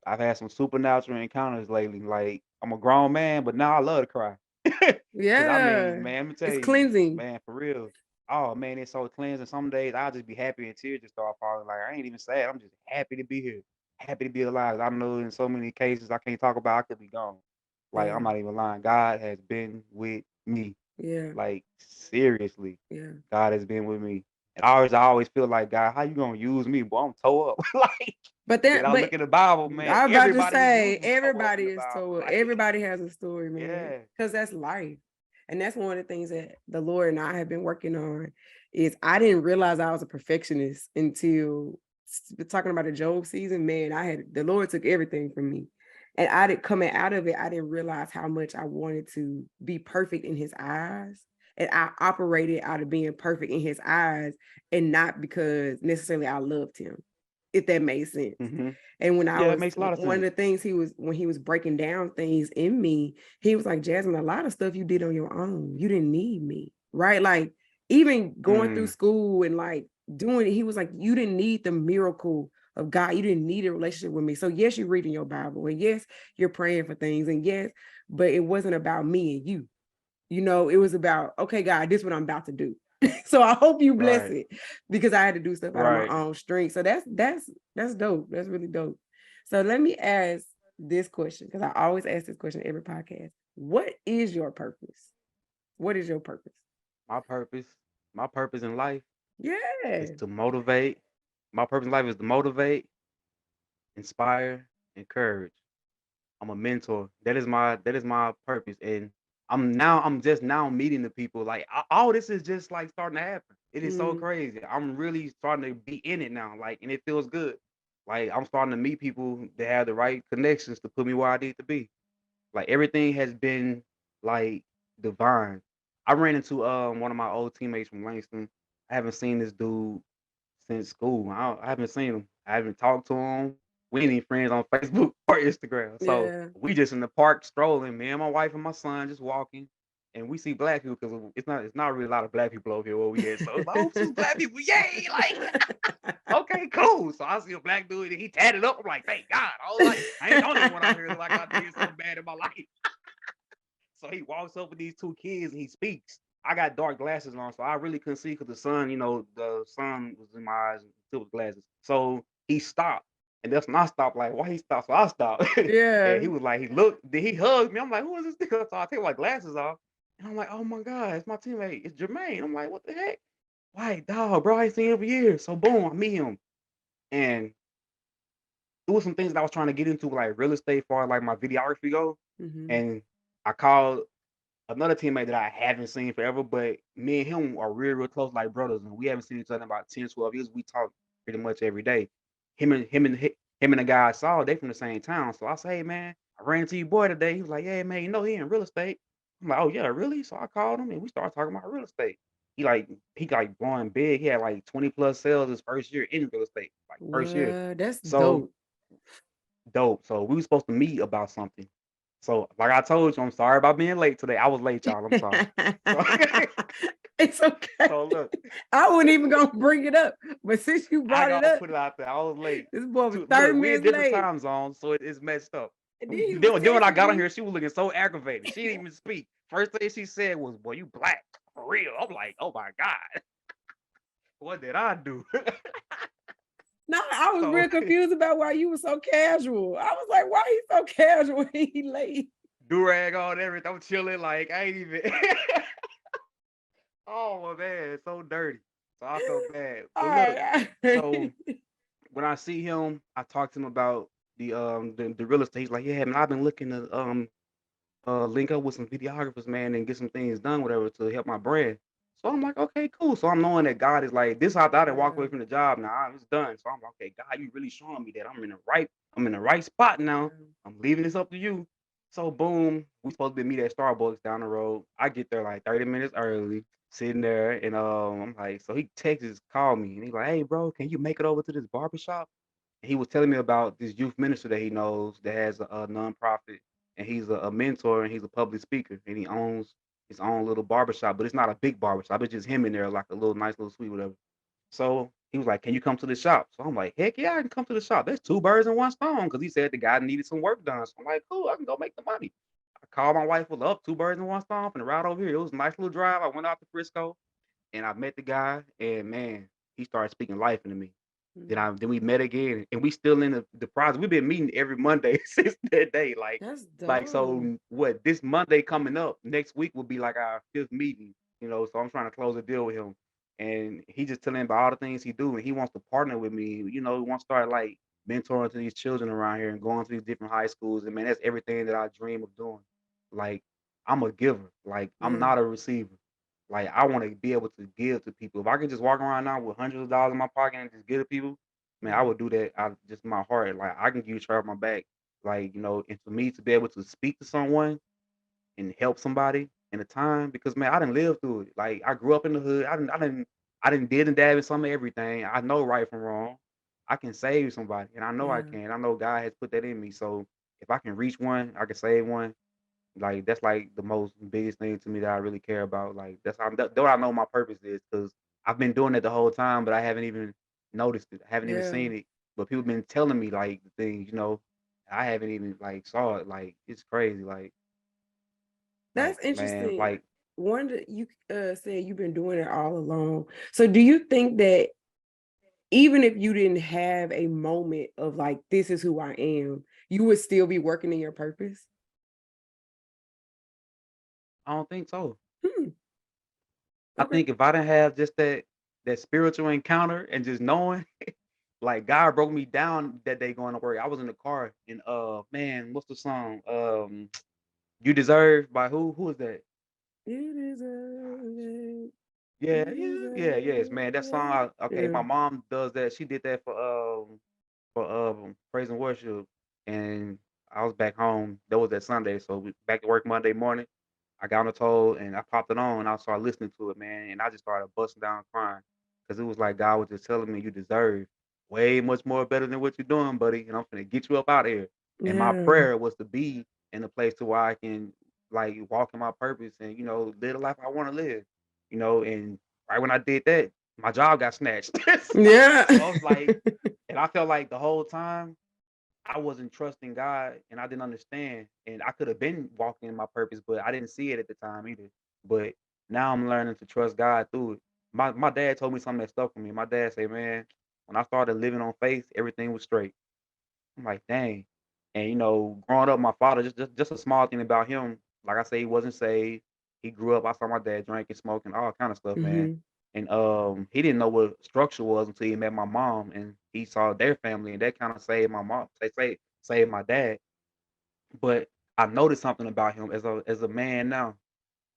S2: I've had some supernatural encounters lately. Like I'm a grown man, but now I love to cry. Cause I mean,
S1: Yeah.
S2: man, let me tell
S1: It's
S2: you,
S1: cleansing.
S2: man, for real. Oh man, it's so cleansing. Some days I'll just be happy and tears just start falling. Like I ain't even sad. I'm just happy to be here, happy to be alive. I know in so many cases I can't talk about, I could be gone. Like
S1: Yeah,
S2: I'm not even lying. God has been with me.
S1: yeah,
S2: Like seriously,
S1: yeah.
S2: God has been with me. And I always feel like, God, how you gonna use me? Boy, I'm toe up. Like,
S1: But
S2: but then
S1: then,
S2: I
S1: but
S2: look at the Bible, man.
S1: I was about to
S2: Everybody he
S1: say,
S2: used was toe up in
S1: everybody
S2: the
S1: is
S2: Bible.
S1: told,
S2: Like,
S1: everybody has a story, man.
S2: yeah.
S1: Because that's life. And that's one of the things that the Lord and I have been working on is I didn't realize I was a perfectionist until talking about the Job season, man. The Lord took everything from me. And I did coming out of it, I didn't realize how much I wanted to be perfect in his eyes. And I operated out of being perfect in his eyes and not because necessarily I loved him, if that made sense.
S2: hmm
S1: And when I
S2: Yeah, it
S1: was
S2: makes a lot of
S1: one of
S2: sense.
S1: the things when he was breaking down things in me, he was like, Jasmine, a lot of stuff you did on your own. You didn't need me. Right. Like even going through
S2: Mm,
S1: school and like doing it, he was like, you didn't need the miracle of God. You didn't need a relationship with me. So yes, you're reading your Bible, and yes, you're praying for things, and yes, but it wasn't about me and you. It was about, okay, God, this is what I'm about to do. So I hope you bless
S2: right,
S1: it, because I had to do stuff out of my
S2: right.
S1: own strength. So that's dope. That's really dope. So let me ask this question, because I always ask this question every podcast. What is your purpose? What is your purpose?
S2: My purpose, my purpose in life is
S1: Yeah.
S2: to motivate. My purpose in life is to motivate, inspire, encourage. I'm a mentor. That is my purpose. And I'm just now meeting the people. Like all this is just like starting to happen. It is so
S1: Mm,
S2: crazy. I'm really starting to be in it now. Like, and it feels good. Like I'm starting to meet people that have the right connections to put me where I need to be. Like everything has been like divine. I ran into one of my old teammates from Langston. I haven't seen this dude since school. I haven't seen him. I haven't talked to him. We ain't even friends on Facebook or Instagram. So
S1: yeah.
S2: we just in the park strolling, me and my wife and my son just walking. And we see black people because it's not really a lot of black people over here where we at. So it's like, oh, two black people, yay! Like, okay, cool. So I see a black dude and he tatted up. I'm like, thank God. I was like, I ain't the only one out here that like I did something bad in my life. So he walks up with these two kids and he speaks. I got dark glasses on, so I really couldn't see because the sun, the sun was in my eyes and still with glasses. So he stopped. And that's when I stopped, like, why he stopped? So I stopped. And
S1: Yeah.
S2: he was like, he looked, then he hugged me. I'm like, who is this nigga? So I take my glasses off. And I'm like, oh my God, it's my teammate. It's Jermaine. I'm like, what the heck? White dog, bro. I ain't seen him for years. So boom, I meet him. And it was some things that I was trying to get into, like real estate, far like my videography go.
S1: Hmm.
S2: And I called another teammate that I haven't seen forever, but me and him are real, real close, like brothers, and we haven't seen each other in about 10, 12 years. We talk pretty much every day. Him and the guy I saw, they from the same town. So I say, hey man, I ran into your boy today. He was like, yeah, man, he in real estate. I'm like, oh yeah, really? So I called him and we started talking about real estate. He like blowing big. He had like 20 plus sales his first year in real estate, like first year.
S1: Well, that's
S2: So
S1: dope.
S2: dope. So we were supposed to meet about something. So like I told you, I'm sorry about being late today. I was late, y'all. I'm sorry. So
S1: It's okay.
S2: so look,
S1: I wasn't even gonna bring it up, but since you
S2: I
S1: brought it
S2: gotta
S1: up,
S2: put it out there. I was late.
S1: this boy was
S2: To,
S1: 30
S2: look, we in
S1: minutes
S2: different
S1: late.
S2: time zones, so it's messed up.
S1: And then he was
S2: Then when I
S1: texting
S2: got on
S1: me.
S2: here, she was looking so aggravated. She didn't even speak. First thing she said was, "Boy, you black for real." I'm like, "Oh my God, what did I do?"
S1: No, I was
S2: So
S1: real confused about why you were so casual. I was like, why he so casual when he late?
S2: durag on everything. I'm chilling. Like I ain't even. Oh my man, it's so dirty. So I felt bad.
S1: All
S2: But look,
S1: right.
S2: so when I see him, I talk to him about the real estate. He's like, yeah, man, I've been looking to link up with some videographers, man, and get some things done, whatever, to help my brand. So I'm like, okay, cool. So I'm knowing that God is like, this how I didn't walk
S1: Yeah.
S2: away from the job. Now it's done. So I'm like, okay, God, you really showing me that I'm in the right spot now.
S1: Yeah.
S2: I'm leaving this up to you. So boom, we supposed to meet at Starbucks down the road. I get there like 30 minutes early, sitting there, and I'm like, so he texts, call me, and he's like, hey, bro, can you make it over to this barbershop? And he was telling me about this youth minister that he knows that has a nonprofit, and he's a mentor and he's a public speaker, and he owns his own little barbershop, but it's not a big barbershop. It's just him in there, like a little nice little suite, whatever. So he was like, "Can you come to the shop?" So I'm like, "Heck yeah, I can come to the shop." That's two birds in one stone because he said the guy needed some work done. So I'm like, "Cool, I can go make the money." I called my wife, "Well, up, two birds in one stone, from the route over here." It was a nice little drive. I went out to Frisco and I met the guy, and man, he started speaking life into me.
S1: Mm.
S2: Then we met again, and we still in the process. We've been meeting every Monday since that day.
S1: That's
S2: Like
S1: dope.
S2: so, what this Monday coming up next week will be like our fifth meeting. So I'm trying to close a deal with him, and he just telling me about all the things he do, and he wants to partner with me. He wants to start like mentoring to these children around here and going to these different high schools. And man, that's everything that I dream of doing. Like I'm a giver. Like I'm
S1: Yeah.
S2: not a receiver. Like I want to be able to give to people. If I could just walk around now with hundreds of dollars in my pocket and just give to people, man, I
S1: Yeah.
S2: would do that out of just my heart. Like I can give you straight off my back. Like, and for me to be able to speak to someone and help somebody in a time, because man, I didn't live through it. Like I grew up in the hood. I didn't did and dab in some of everything. I know right from wrong. I can save somebody, and I know I
S1: Yeah.
S2: can. I know God has put that in me. So if I can reach one, I can save one. Like that's like the most biggest thing to me that I really care about. Like that's what I know my purpose is, because I've been doing it the whole time, but I haven't even noticed it. I haven't even
S1: Yeah.
S2: seen it. But people been telling me like the things, I haven't even like saw it. Like it's crazy. Like
S1: That's
S2: man,
S1: interesting.
S2: like
S1: One that you said you've been doing it all along. So do you think that even if you didn't have a moment of like, this is who I am, you would still be working in your purpose?
S2: I don't think so.
S1: Hmm.
S2: I
S1: Okay.
S2: think if I didn't have just that spiritual encounter and just knowing, Like God broke me down that day going to work. I was in the car and man, what's the song? You Deserve by who? Who is that?
S1: You deserve it.
S2: Yeah,
S1: You
S2: yes,
S1: deserve
S2: man. That song,
S1: it.
S2: okay,
S1: Yeah.
S2: my mom does that. She did that for praise and worship, and I was back home. That was that Sunday, so we back to work Monday morning. I got on the toll and I popped it on and I started listening to it, man, and I just started busting down crying because it was like God was just telling me you deserve way much more better than what you're doing, buddy, and I'm gonna get you up out of here. And my
S1: Yeah.
S2: prayer was to be in a place to where I can like walk in my purpose and live the life I want to live, and right when I did that, my job got snatched. so,
S1: Yeah.
S2: so I was like, and I felt like the whole time I wasn't trusting God and I didn't understand. And I could have been walking in my purpose, but I didn't see it at the time either. But now I'm learning to trust God through it. My dad told me something that stuck with me. My dad said, man, when I started living on faith, everything was straight. I'm like, dang. And growing up, my father, just a small thing about him, like I say, he wasn't saved. He grew up, I saw my dad drinking, smoking, all kind of stuff, man.
S1: Hmm.
S2: And he didn't know what structure was until he met my mom and he saw their family and that kind of saved my mom. They say saved my dad. But I noticed something about him as a man now.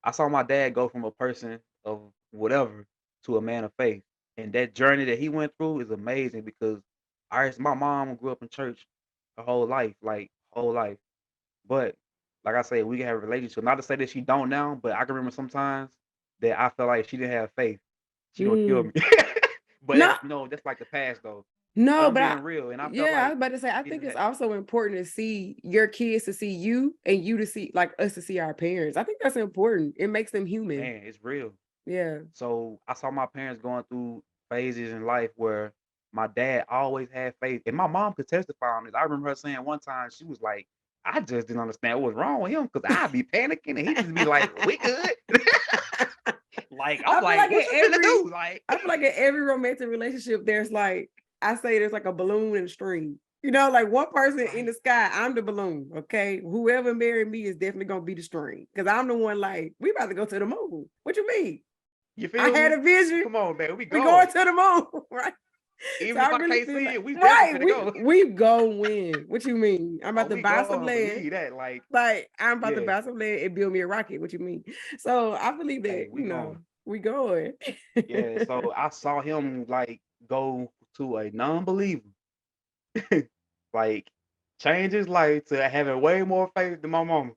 S2: I saw my dad go from a person of whatever to a man of faith. And that journey that he went through is amazing because my mom grew up in church her whole life, like whole life. But like I say, we can have a relationship. Not to say that she don't now, but I can remember sometimes that I felt like she didn't have faith. She would kill
S1: Mm.
S2: me. But
S1: No,
S2: that's like the past though. But
S1: no,
S2: I'm
S1: but
S2: being real, and I felt
S1: I
S2: like
S1: was about to say, I
S2: she
S1: think
S2: didn't
S1: it's
S2: have.
S1: also important to see your kids to see you and you to see, like us to see our parents. I think that's important. It makes them human.
S2: Man, it's real.
S1: Yeah.
S2: So I saw my parents going through phases in life where my dad always had faith, and my mom could testify on this. I remember her saying one time she was like, "I just didn't understand what was wrong with him because I'd be panicking and he'd just be like, 'We good.'" Like I'm
S1: I feel
S2: like,
S1: like
S2: "What you finna do?" Like,
S1: I feel like in every romantic relationship, there's like, I say there's like a balloon and a string. Like one person in
S2: right,
S1: the sky, I'm the balloon. Okay. Whoever married me is definitely gonna be the string. Cause I'm the one like, we about to go to the moon. What you mean?
S2: you
S1: I
S2: feel
S1: had
S2: me?
S1: a vision.
S2: Come on, man, we
S1: We going
S2: going.
S1: to the moon, right? So
S2: Even
S1: I
S2: if I
S1: really
S2: can't
S1: feel
S2: see
S1: like,
S2: it, we
S1: right,
S2: definitely finna
S1: we
S2: go.
S1: we go win. What you mean? I'm
S2: Oh,
S1: about to
S2: we
S1: buy some
S2: going.
S1: land.
S2: Believe that. Like,
S1: Like I'm about to
S2: yeah.
S1: buy some land and build me a rocket. What you mean? So I believe that,
S2: Hey, we going.
S1: we going.
S2: Yeah. So I saw him like go to a non-believer, like change his life to having way more faith than my mama.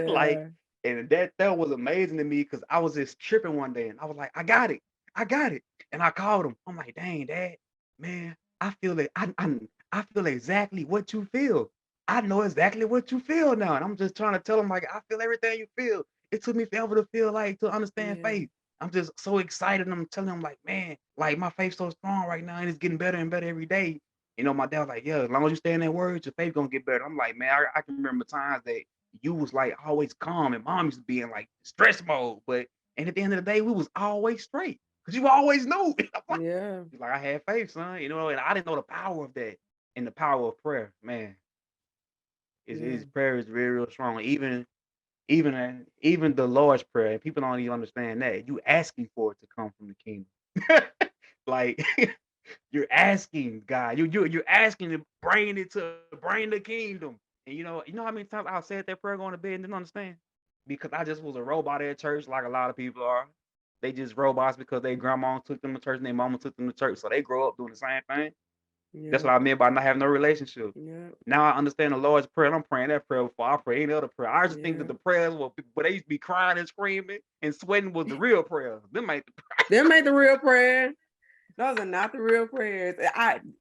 S2: Like,
S1: Yeah.
S2: and that was amazing to me because I was just tripping one day and I was like, I got it. And I called him. I'm like, dang, dad, man, I feel it. I feel exactly what you feel. I know exactly what you feel now. And I'm just trying to tell him, like, I feel everything you feel. It took me forever to feel like to understand
S1: Yeah.
S2: faith. I'm just so excited. I'm telling him, like, man, like my faith's so strong right now and it's getting better and better every day. My dad was like, yeah, as long as you stay in that word, your faith gonna get better. I'm like, man, I can remember times that you was like always calm and mom used to be in like stress mode. And at the end of the day, we was always straight. Cause you always knew.
S1: Yeah.
S2: He's like, I had faith, son, and I didn't know the power of that and the power of prayer. Man,
S1: Yeah.
S2: prayer is very, real strong. Even the Lord's prayer, and people don't even understand that. You asking for it to come from the kingdom. Like you're asking God, you're asking to bring the kingdom. And you know how many times I said that prayer going to bed and didn't understand because I just was a robot at church, like a lot of people are. They just robots because their grandma took them to church and their mama took them to church, so they grow up doing the same thing. That's
S1: Yeah.
S2: what I meant by not having no relationship.
S1: Yeah.
S2: Now I understand the Lord's prayer. And I'm praying that prayer before I pray any other prayer. I just think that
S1: Yeah.
S2: the prayers where they used to be crying and screaming and sweating was the real prayers. Them ain't the
S1: Them ain't the real prayer. Those are not the real prayers.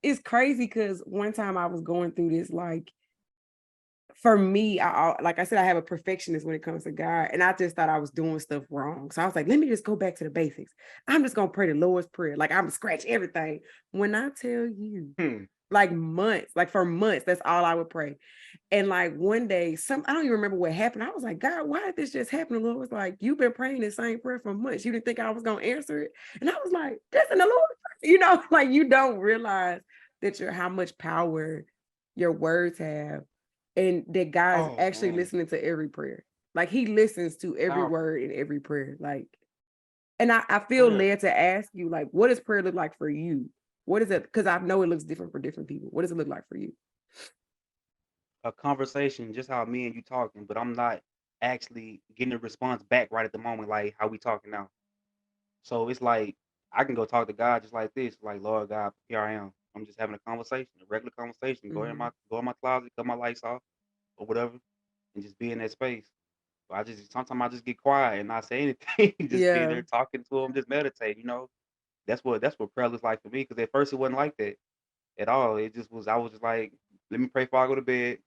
S1: It's crazy because one time I was going through this, like, for me, like I said, I have a perfectionist when it comes to God, and I just thought I was doing stuff wrong. So I was like, let me just go back to the basics. I'm just gonna pray the Lord's prayer. Like I'm gonna scratch everything. When I tell you, like months, like for months, that's all I would pray. And like one day, I don't even remember what happened. I was like, God, why did this just happen? The Lord was like, you've been praying the same prayer for months. You didn't think I was gonna answer it. And I was like, that's in the Lord. Like you don't realize that how much power your words have, and that God's
S2: Oh
S1: actually
S2: man,
S1: listening to every prayer. Like he listens to every
S2: powerful
S1: word in every prayer. Like, and I feel
S2: prayer.
S1: led to ask you, like, what does prayer look like for you? What is it? Because I know it looks different for different people. What does it look like for you?
S2: A conversation, just how me and you talking, but I'm not actually getting a response back right at the moment, like how we talking now. So it's like I can go talk to God just like this, like Lord God, here I am. I'm just having a conversation, a regular conversation.
S1: Mm-hmm.
S2: Go in my closet, cut my lights off or whatever, and just be in that space. But sometimes I just get quiet and not say anything, just be
S1: Yeah.
S2: there talking to him, just meditate. That's what prayer looks like for me. Because at first it wasn't like that at all. It just was. I was just like, let me pray before I go to bed.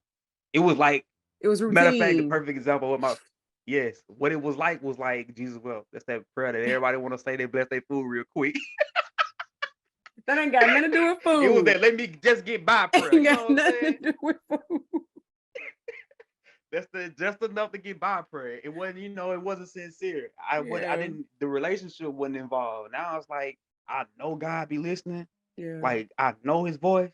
S2: It was like,
S1: It was
S2: matter of fact, the
S1: routine.
S2: perfect example of my yes, what it was like Jesus well. That's that prayer that everybody want to say they bless their food real quick.
S1: That ain't got nothing to do with
S2: It was
S1: food.
S2: that let me just get by prayer.
S1: Ain't
S2: You
S1: got
S2: know what I'm
S1: nothing
S2: saying?
S1: to do with food.
S2: That's the just enough to get by prayer. It wasn't, it wasn't sincere. I
S1: Yeah.
S2: didn't the relationship wasn't involved. Now it's like I know God be listening.
S1: Yeah.
S2: Like I know his voice.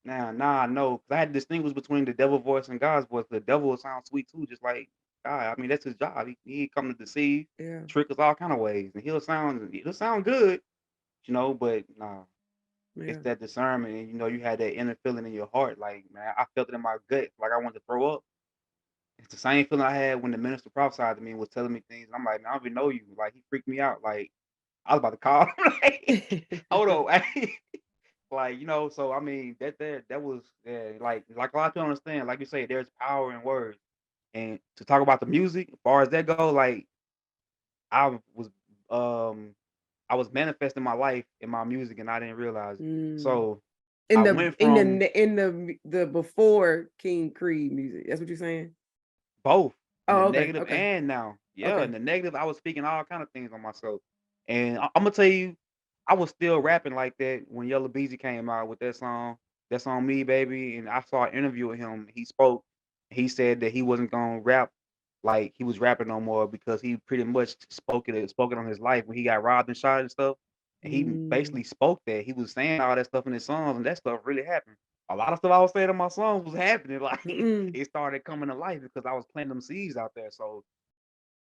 S2: Now I know. 'Cause I had to distinguish between the devil voice and God's voice. The devil will sound sweet too, just like God. I mean, that's his job. He come to deceive,
S1: Yeah.
S2: trick us all kind of ways. And he'll sound good, but nah. It's
S1: Yeah.
S2: that discernment, and you had that inner feeling in your heart, like man, I felt it in my gut, like I wanted to throw up. It's the same feeling I had when the minister prophesied to me and was telling me things. And I'm like, man, I don't even know you. Like he freaked me out. Like I was about to call him. Like, hold on, like So I mean, that was like a lot of people understand. Like you say, there's power in words. And to talk about the music, as far as that go, like I was um I was manifesting my life in my music, and I didn't realize it.
S1: Mm.
S2: So
S1: In
S2: I
S1: the
S2: went
S1: in
S2: from
S1: the in the before King Creed music. That's what you're saying?
S2: both in the
S1: Oh, okay.
S2: negative
S1: Okay.
S2: and now. Yeah, in
S1: Okay.
S2: the negative, I was speaking all kind of things on myself. And I'm gonna tell you, I was still rapping like that when Yellow Beezy came out with that song. That's on me, baby. And I saw an interview with him. He spoke. He said that he wasn't gonna rap like he was rapping no more because he pretty much spoke it on his life when he got robbed and shot and stuff. And he
S1: Mm.
S2: basically spoke that. He was saying all that stuff in his songs, and that stuff really happened. A lot of stuff I was saying in my songs was happening. Like
S1: Mm.
S2: it started coming to life because I was planting them seeds out there. So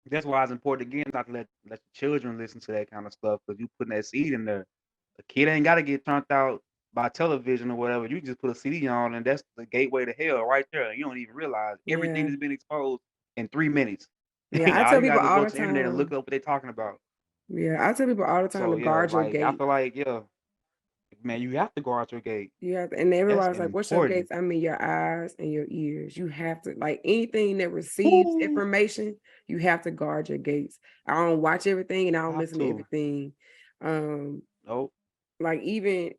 S2: that's why it's important again not to let the children listen to that kind of stuff because you putting that seed in there. A kid ain't got to get turned out by television or whatever. You just put a CD on, and that's the gateway to hell right there. You don't even realize everything
S1: Yeah.
S2: has been exposed in 3 minutes.
S1: Yeah. I
S2: All
S1: tell
S2: you
S1: people
S2: gotta do is
S1: all
S2: go
S1: the
S2: to the internet and look
S1: time.
S2: up what they're talking about.
S1: Yeah. I tell people all the time
S2: So
S1: to
S2: yeah,
S1: guard your
S2: like I
S1: gate.
S2: feel like man, you have to go out your gate.
S1: Yeah, and
S2: That's
S1: everybody's like, "What's your
S2: important.
S1: gates?" I mean, your eyes and your ears. You have to like anything that receives
S2: Woo,
S1: information. You have to guard your gates. I don't watch everything and I don't
S2: have
S1: listen to
S2: to.
S1: everything. Um,
S2: Nope.
S1: like even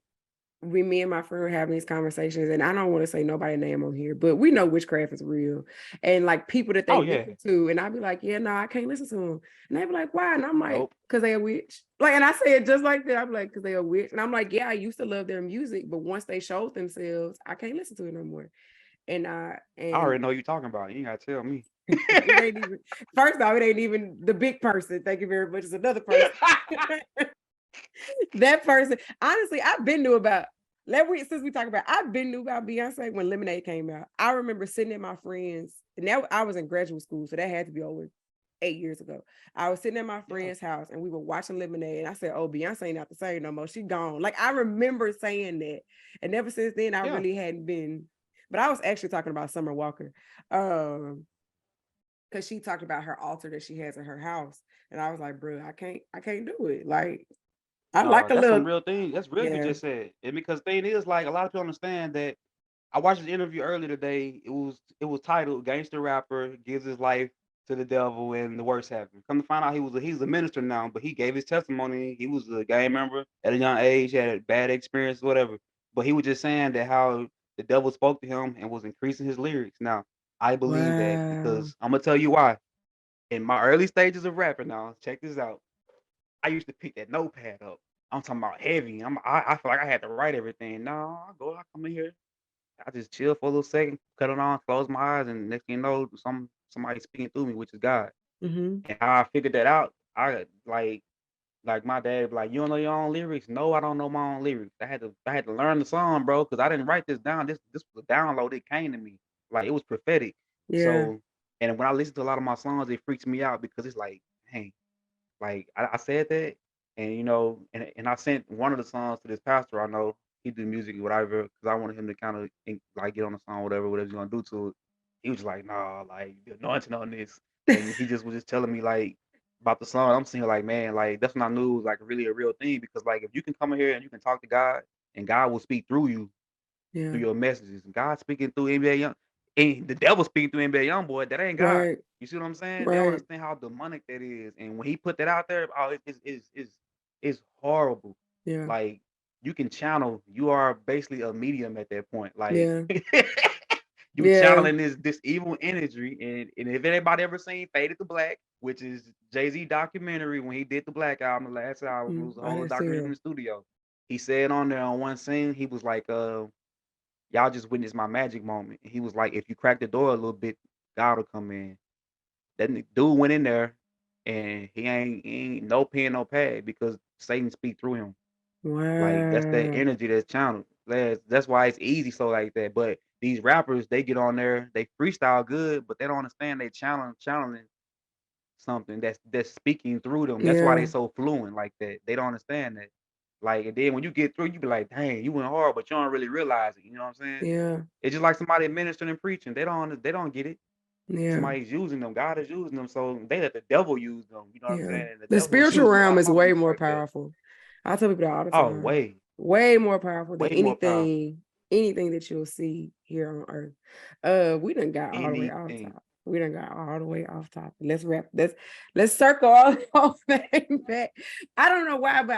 S1: when me and my friend were having these conversations, and I don't want to say nobody's name on here, but we know witchcraft is real, and like people that they
S2: Oh yeah.
S1: listen to, and I'd be like, "Yeah, no, I can't listen to them," and they'd be like, "Why?" And I'm like,
S2: Nope.
S1: "Cause they a witch." Like, and I say it just like that. I'm like, "Cause they a witch," and I'm like, "Yeah, I used to love their music, but once they showed themselves, I can't listen to it no more." And
S2: I
S1: and
S2: already know what you're talking about. You ain't gotta tell me.
S1: it ain't even first off, it ain't even the big person. Thank you very much. It's another person. That person, honestly, I've been knew about. Since we talk about, I've been knew about Beyonce when Lemonade came out. I remember sitting at my friends, and now I was in graduate school, so that had to be over 8 years ago. I was sitting at my
S2: Yeah.
S1: friend's house, and we were watching Lemonade. And I said, "Oh, Beyonce ain't not the same no more. She gone." Like I remember saying that, and ever since then, I
S2: Yeah.
S1: really hadn't been. But I was actually talking about Summer Walker, because she talked about her altar that she has in her house, and I was like, "Bro, I can't do it. Like I like
S2: No,
S1: a
S2: that's some
S1: little,
S2: real thing. That's real you
S1: yeah."
S2: just said. And because thing is, like a lot of people understand that I watched this interview earlier today. It was titled "Gangster Rapper Gives His Life to the Devil and the Worst Happened." Come to find out, he's a minister now, but he gave his testimony. He was a gang member at a young age, had a bad experience, whatever. But he was just saying that how the devil spoke to him and was increasing his lyrics. Now, I believe that
S1: Wow.
S2: because I'm gonna tell you why. In my early stages of rapping, now check this out. I used to pick that notepad up. I'm talking about heavy. I feel like I had to write everything. No, I come in here. I just chill for a little second, cut it on, close my eyes, and next thing you know, somebody speaking through me, which is God.
S1: Mm-hmm.
S2: And how I figured that out, I like my dad be like, "You don't know your own lyrics?" No, I don't know my own lyrics. I had to learn the song, bro, because I didn't write this down. This was a download. It came to me like it was prophetic.
S1: Yeah.
S2: So, and when I listen to a lot of my songs, it freaks me out because it's like, hey, like I said that, And and I sent one of the songs to this pastor I know. He do music or whatever because I wanted him to kind of like get on the song, whatever he's gonna do to it. He was just like, nah, like the anointing on this, and he just was just telling me like about the song. I'm seeing like, man, like that's when I knew it was like really a real thing because like if you can come in here and you can talk to God and God will speak through you
S1: Yeah.
S2: through your messages, and God speaking through NBA Young, and the devil speaking through NBA Youngboy, that ain't God.
S1: Right.
S2: You see what I'm saying? They don't
S1: Right.
S2: understand how demonic that is, and when he put that out there, oh, it's horrible.
S1: Yeah.
S2: Like you can channel. You are basically a medium at that point. Like
S1: Yeah.
S2: you
S1: Yeah.
S2: channeling this evil energy, and if anybody ever seen Faded to Black, which is Jay-Z documentary when he did the Black album, the last album, it was a
S1: I
S2: whole
S1: didn't see
S2: documentary in
S1: it.
S2: the studio. He said on there on one scene, he was like, y'all just witnessed my magic moment. And he was like, if you crack the door a little bit, God will come in. That dude went in there and he ain't no pen, no pad because Satan speak through him. Like that's that
S1: Wow.
S2: energy that's channeled. That's why it's easy so like that. But these rappers, they get on there, they freestyle good, but they don't understand they channeling something that's speaking through them. That's why they
S1: Yeah.
S2: so fluent like that. They don't understand that. Like, and then when you get through, you be like, dang, you went hard, but you don't really realize it. You know what I'm saying?
S1: Yeah.
S2: It's just like somebody administering and preaching. They don't get it.
S1: Yeah.
S2: Somebody's using them. God is using them. So they let the devil use them. You know what I'm
S1: Yeah.
S2: saying? And the
S1: The
S2: devil's
S1: spiritual
S2: using a
S1: realm
S2: lot of
S1: is
S2: my
S1: way
S2: people
S1: more
S2: like that.
S1: powerful. I tell people that all the
S2: Oh,
S1: time.
S2: way,
S1: Way more powerful than
S2: way more powerful.
S1: anything that you'll see here on earth. We done got all the way off
S2: Anything.
S1: top. We done got all the way off top. Let's circle all back. I don't know why, but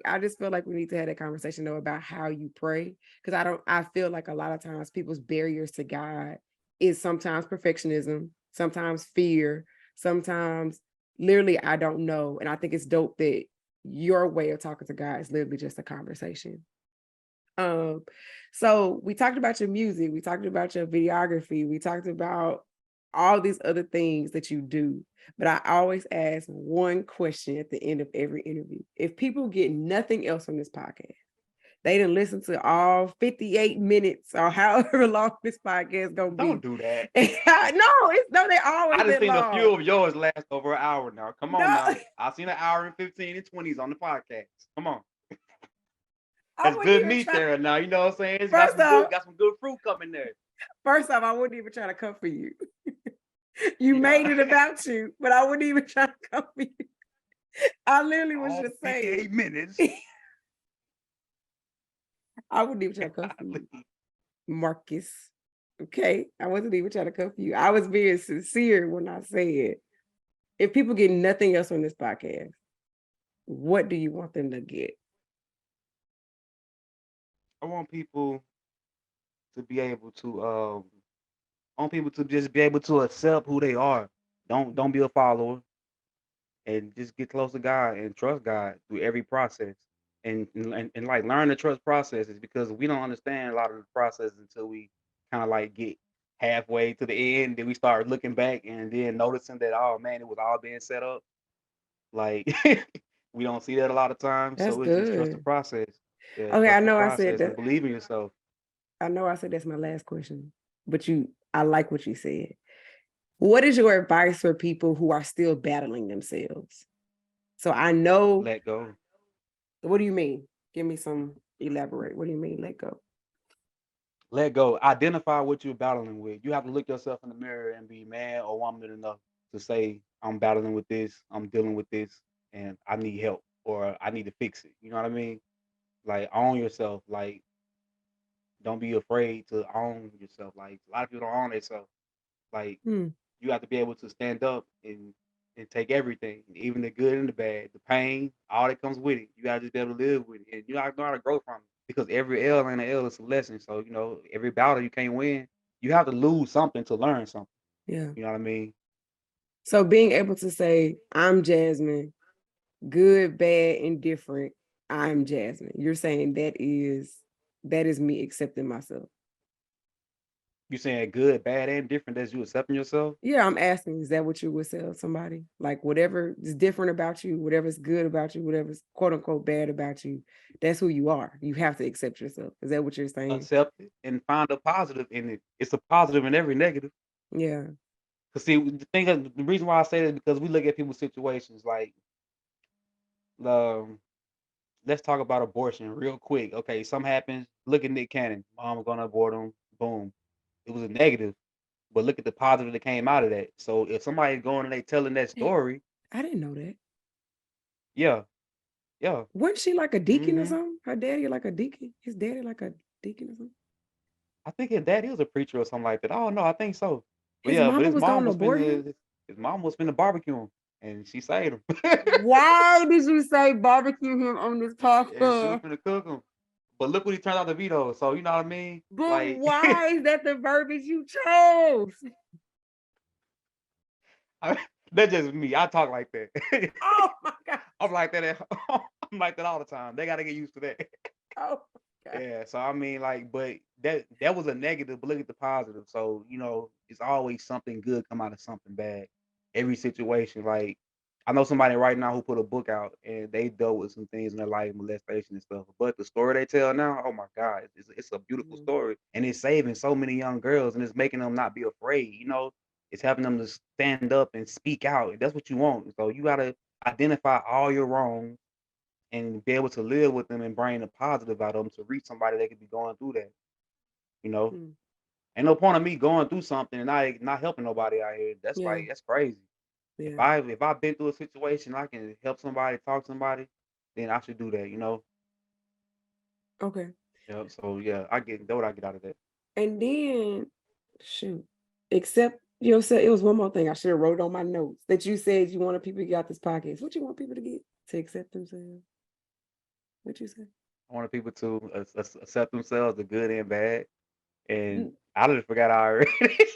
S1: I just feel like we need to have that conversation though about how you pray. Because I feel like a lot of times people's barriers to God is sometimes perfectionism, sometimes fear, sometimes literally I don't know. And I think it's dope that your way of talking to God is literally just a conversation. Um, so we talked about your music, we talked about your videography, we talked about all these other things that you do. But I always ask one question at the end of every interview. If people get nothing else from this podcast, they didn't listen to all 58 minutes or however long this podcast gonna
S2: Don't
S1: be.
S2: do that.
S1: No, they always
S2: I just
S1: that
S2: seen a
S1: long.
S2: few of yours last over an hour now. Come on
S1: No,
S2: now. I seen an hour and 15 and 20s on the podcast. Come on.
S1: I
S2: That's
S1: wouldn't
S2: good
S1: even
S2: meat
S1: try.
S2: there now. You know what I'm saying? It's
S1: First off,
S2: got some good fruit coming there.
S1: I wouldn't even try to come for you. You made
S2: Yeah.
S1: it about you, but I wouldn't even try to come for you. I literally was
S2: All
S1: just saying.
S2: 58 minutes.
S1: I wouldn't even try to come for you, Marcus. Okay. I wasn't even trying to come for you. I was being sincere when I said, if people get nothing else from this podcast, what do you want them to get?
S2: I want people to be able to I want people to just be able to accept who they are. Don't be a follower and just get close to God and trust God through every process. And like learn to trust processes because we don't understand a lot of the processes until we kind of like get halfway to the end. Then we start looking back and then noticing that oh man, it was all being set up. Like we don't see that a lot of times.
S1: That's
S2: So it's just trust the
S1: good.
S2: process. Yeah,
S1: Okay, I
S2: trust the
S1: know I said
S2: process
S1: that.
S2: and believe in yourself.
S1: I know I said that's my last question, but I like what you said. What is your advice for people who are still battling themselves? So I know,
S2: Let go.
S1: what do you mean? Give me some elaborate. What do you mean let go?
S2: Let go. Identify what you're battling with. You have to look yourself in the mirror and be man or woman enough to say, I'm battling with this, I'm dealing with this, and I need help or I need to fix it. You know what I mean? Like own yourself. Like don't be afraid to own yourself. Like a lot of people don't own themselves. Like
S1: Hmm.
S2: you have to be able to stand up and take everything, even the good and the bad, the pain, all that comes with it. You gotta just be able to live with it. And you gotta know how to grow from it. Because every L and an L is a lesson. So, every battle you can't win, you have to lose something to learn something.
S1: Yeah.
S2: You know what I mean?
S1: So being able to say, I'm Jasmine, good, bad, indifferent, I'm Jasmine. You're saying that is me accepting myself.
S2: You saying good, bad, and different as you accepting yourself?
S1: Yeah, I'm asking, is that what you would tell somebody? Like whatever is different about you, whatever's good about you, whatever's quote unquote bad about you, that's who you are. You have to accept yourself. Is that what you're saying?
S2: Accept it and find a positive in it. It's a positive in every negative.
S1: Yeah.
S2: Cause see, the reason why I say that is because we look at people's situations like Um, let's talk about abortion real quick. Okay, something happens. Look at Nick Cannon. Mom gonna abort him. Boom. It was a negative, but look at the positive that came out of that. So if somebody's going and they telling that
S1: Hey,
S2: story,
S1: I didn't know that.
S2: yeah, yeah.
S1: Wasn't she like a deacon or
S2: hmm
S1: something? Her daddy like a deacon? His daddy like a deacon or something?
S2: I think his dad he was a preacher or something like that. Oh no, I think so. But
S1: His
S2: yeah, but
S1: mama
S2: his
S1: was
S2: mom
S1: going to
S2: was
S1: abort him?
S2: his mom was finna barbecue him, and she saved him.
S1: Why did you say barbecue him on this
S2: And she was
S1: podcast?
S2: finna cook him. But look what he turned out to be though. So you know what I mean?
S1: But
S2: Like
S1: why is that the verbiage you chose?
S2: that's just me. I talk like that.
S1: Oh my God.
S2: I'm like that. I'm like that all the time. They gotta get used to that.
S1: Oh my God.
S2: Yeah. So I mean, like, but that was a negative. But look at the positive. So you know, it's always something good come out of something bad. Every situation. Like I know somebody right now who put a book out and they dealt with some things in their life, molestation and stuff. But the story they tell now, oh my God, it's a beautiful
S1: Mhm.
S2: story, and it's saving so many young girls, and it's making them not be afraid. You know, it's helping them to stand up and speak out. That's what you want. So you gotta identify all your wrongs and be able to live with them and bring the positive out of them to reach somebody that could be going through that. You know,
S1: Mm.
S2: ain't no point of me going through something and I not helping nobody out here. That's
S1: Yeah,
S2: like that's crazy.
S1: yeah.
S2: If I've been through a situation, I can help somebody, talk to somebody, then I should do that. You know.
S1: Okay.
S2: Yeah. So yeah, I get that what I get out of that.
S1: And then, shoot, accept yourself. It was one more thing I should have wrote on my notes that you said you wanted people to get out this podcast. What you want people to get? To accept themselves. What you say?
S2: I wanted people to accept themselves, the good and bad, and
S1: Mm.
S2: I just forgot I already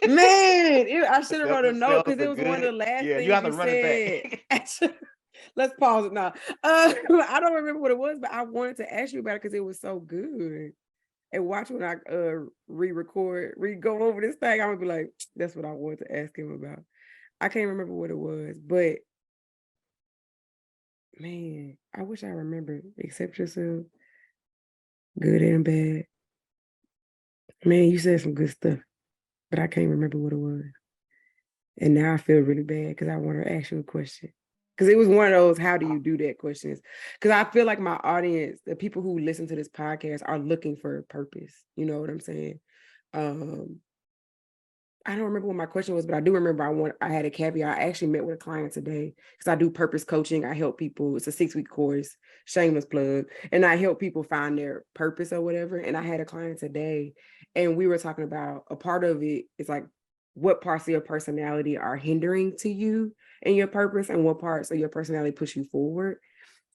S1: Man, I should have
S2: accept
S1: wrote a note
S2: themselves,
S1: because
S2: the
S1: it was one of
S2: good.
S1: the last
S2: Yeah, you
S1: things
S2: have
S1: you
S2: to run it
S1: said.
S2: back.
S1: Let's pause it now. I don't remember what it was, but I wanted to ask you about it because it was so good. And watch when I re-record, go over this thing, I'm gonna be like, that's what I wanted to ask him about. I can't remember what it was, but man, I wish I remembered. Accept yourself, good and bad. Man, you said some good stuff, but I can't remember what it was. And now I feel really bad because I want to ask you a question. Because it was one of those, how do you do that questions? Because I feel like my audience, the people who listen to this podcast, are looking for a purpose. You know what I'm saying? Um, I don't remember what my question was, but I do remember I had a caveat. I actually met with a client today because I do purpose coaching. I help people. It's a 6-week course, shameless plug. And I help people find their purpose or whatever. And I had a client today and we were talking about a part of it is like what parts of your personality are hindering to you and your purpose and what parts of your personality push you forward.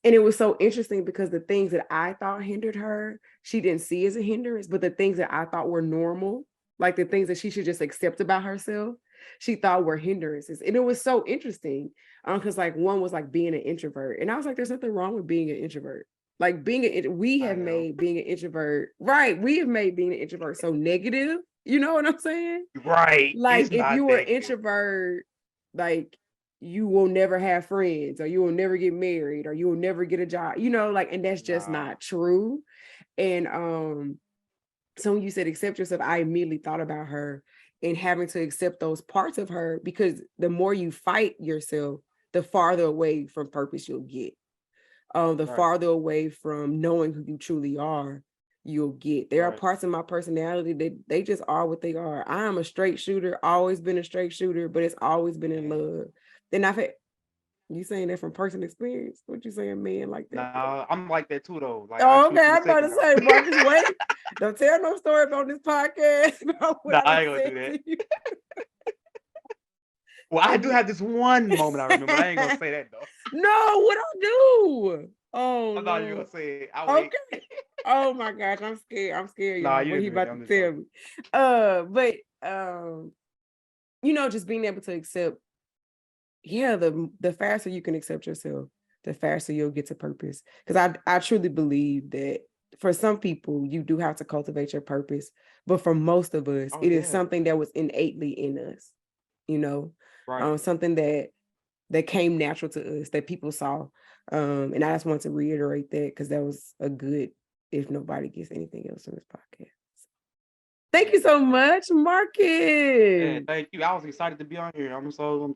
S1: And it was so interesting because the things that I thought hindered her, she didn't see as a hindrance, but the things that I thought were normal, like the things that she should just accept about herself, she thought were hindrances. And it was so interesting because like one was like being an introvert. And I was like, there's nothing wrong with being an introvert. Like we
S2: I
S1: have
S2: know.
S1: made being an introvert, right? We have made being an introvert so negative. You know what I'm saying?
S2: Right.
S1: Like
S2: It's
S1: if
S2: not
S1: you were
S2: negative.
S1: introvert, like you will never have friends or you will never get married or you will never get a job, like, and that's just
S2: Nah.
S1: not true. And so when you said accept yourself, I immediately thought about her and having to accept those parts of her because the more you fight yourself, the farther away from purpose you'll get. The
S2: Right.
S1: farther away from knowing who you truly are you'll get. There are
S2: Right.
S1: parts of my personality that they just are what they are. I am a straight shooter, always been a straight shooter, but it's always been in
S2: Man.
S1: love. Then I've had you saying that from personal experience? What you saying, man, like that for?
S2: Nah, I'm like that too though. Like I
S1: Oh,
S2: shoot
S1: okay.
S2: from the
S1: I'm about
S2: second
S1: to
S2: house.
S1: say, Marcus, wait. Don't tell no story on this podcast about what
S2: Nah,
S1: I done
S2: I ain't gonna
S1: said
S2: do that.
S1: to you.
S2: Well, I do have this one moment I remember. I ain't gonna
S1: No,
S2: say that though.
S1: what I do? Oh
S2: I'm not even
S1: Lord.
S2: gonna say it. I wait.
S1: Okay. Oh my gosh, I'm scared. I'm scared,
S2: Nah,
S1: y'all.
S2: you
S1: What he
S2: didn't do
S1: about
S2: anything.
S1: to
S2: I'm just
S1: tell
S2: joking.
S1: me. But just being able to accept, yeah, the faster you can accept yourself, the faster you'll get to purpose. Because I truly believe that for some people, you do have to cultivate your purpose. But for most of us,
S2: Oh
S1: it is
S2: yeah.
S1: something that was innately in us, you know,
S2: Right.
S1: something that came natural to us that people saw. And I just want to reiterate that because that was a good, if nobody gets anything else on this podcast. Thank you so much,
S2: Yeah,
S1: Marcus.
S2: thank you. I was excited to be on here. I'm so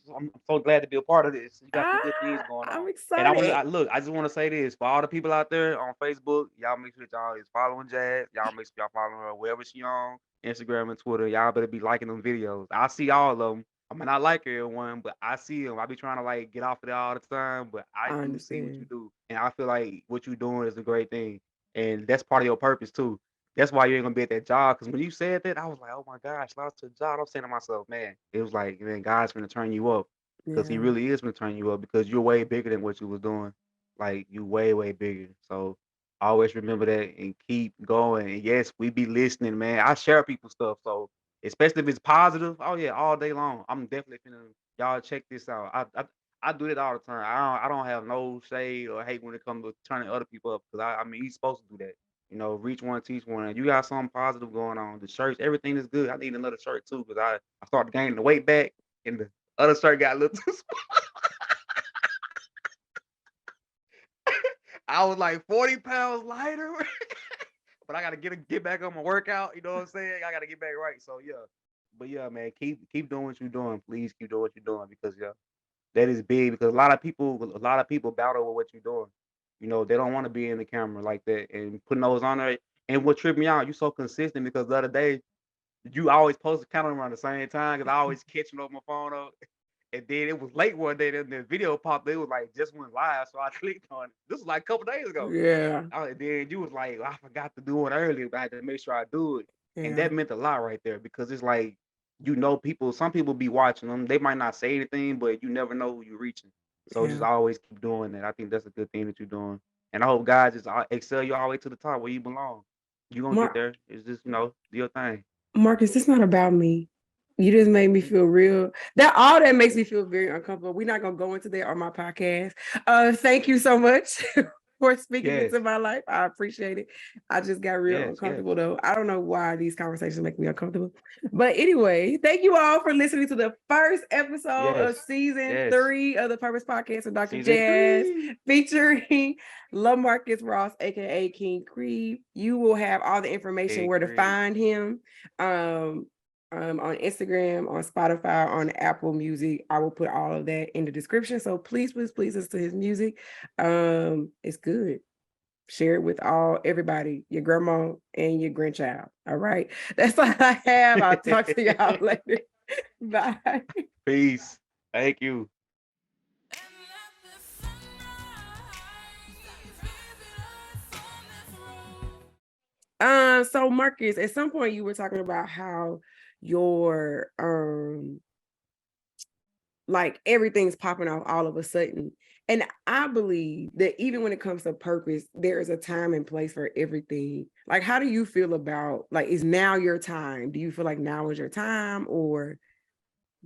S2: glad to be a part of this. You got some good things
S1: Ah,
S2: going
S1: I'm
S2: on. And
S1: excited.
S2: look, I just want to say this for all the people out there on Facebook, y'all make sure that y'all is following Jazz. Y'all make sure y'all following her wherever she on, Instagram and Twitter. Y'all better be liking them videos. I see all of them. I mean, I like everyone, but I see them. I be trying to like get off of there all the time, but I
S1: I
S2: do see what you
S1: understand.
S2: do, and I feel like what you doing is a great thing, and that's part of your purpose too. That's why you ain't gonna be at that job. Cause when you said that, I was like, oh my gosh, lost to the job. I'm saying to myself, man, it was like, man, God's gonna turn you up. Cause he
S1: Yeah.
S2: really is gonna turn you up because you're way bigger than what you was doing. Like you way, way bigger. So always remember that and keep going. And yes, we be listening, man. I share people's stuff. So especially if it's positive, oh yeah, all day long. I'm definitely finna y'all check this out. I do that all the time. I don't have no shade or hate when it comes to turning other people up. Cause I mean, he's supposed to do that. Reach one, teach one. You got something positive going on. The shirts, everything is good. I need another shirt too because I started gaining the weight back, and the other shirt got a little too small. I was like 40 pounds lighter, but I gotta get back on my workout. You know what I'm saying? I gotta get back right. So yeah, but yeah, man, keep doing what you're doing. Please keep doing what you're doing because yeah, that is big because a lot of people battle with what you're doing. They don't want to be in the camera like that and putting those on there. And what tripped me out, you so consistent because the other day you always post the calendar around the same time because I always catching up my phone up. And then it was late one day, and the video popped. It was like just went live, so I clicked on it. This was like a couple days ago.
S1: Yeah.
S2: And then you was like, I forgot to do it earlier, but I had to make sure I do it. And
S1: Yeah.
S2: that meant a lot right there because it's like, people, some people be watching them. They might not say anything, but you never know who you're reaching. So just
S1: Yeah.
S2: always keep doing that. I think that's a good thing that you're doing. And I hope God just excel you all the way to the top where you belong. You're going to get
S1: Mar-
S2: there. It's just, do your thing.
S1: Marcus, it's not about me. You just made me feel real. That all that makes me feel very uncomfortable. We're not gonna go into that on my podcast. Thank you so much for speaking
S2: Yes,
S1: into my life. I appreciate it. I just got real
S2: yes, yes,
S1: uncomfortable though. I don't know why these conversations make me uncomfortable. But anyway, thank you all for listening to the first episode of
S2: yes,
S1: season
S2: yes.
S1: 3 of the Purpose Podcast with Dr.
S2: Season
S1: Jazz,
S2: 3.
S1: featuring Marcus Ross, aka King Qreed. You will have all the information
S2: King
S1: where to
S2: Qreed.
S1: find him. Um, on Instagram, on Spotify, on Apple Music. I will put all of that in the description. So please, please, please listen to his music. It's good. Share it with everybody, your grandma and your grandchild. All right. That's all I have. I'll talk to y'all later. Bye.
S2: Peace. Thank you.
S1: So Marcus, at some point you were talking about how your like everything's popping off all of a sudden. And I believe that even when it comes to purpose, there is a time and place for everything. Like, how do you feel about like, is now your time? Do you feel like now is your time, or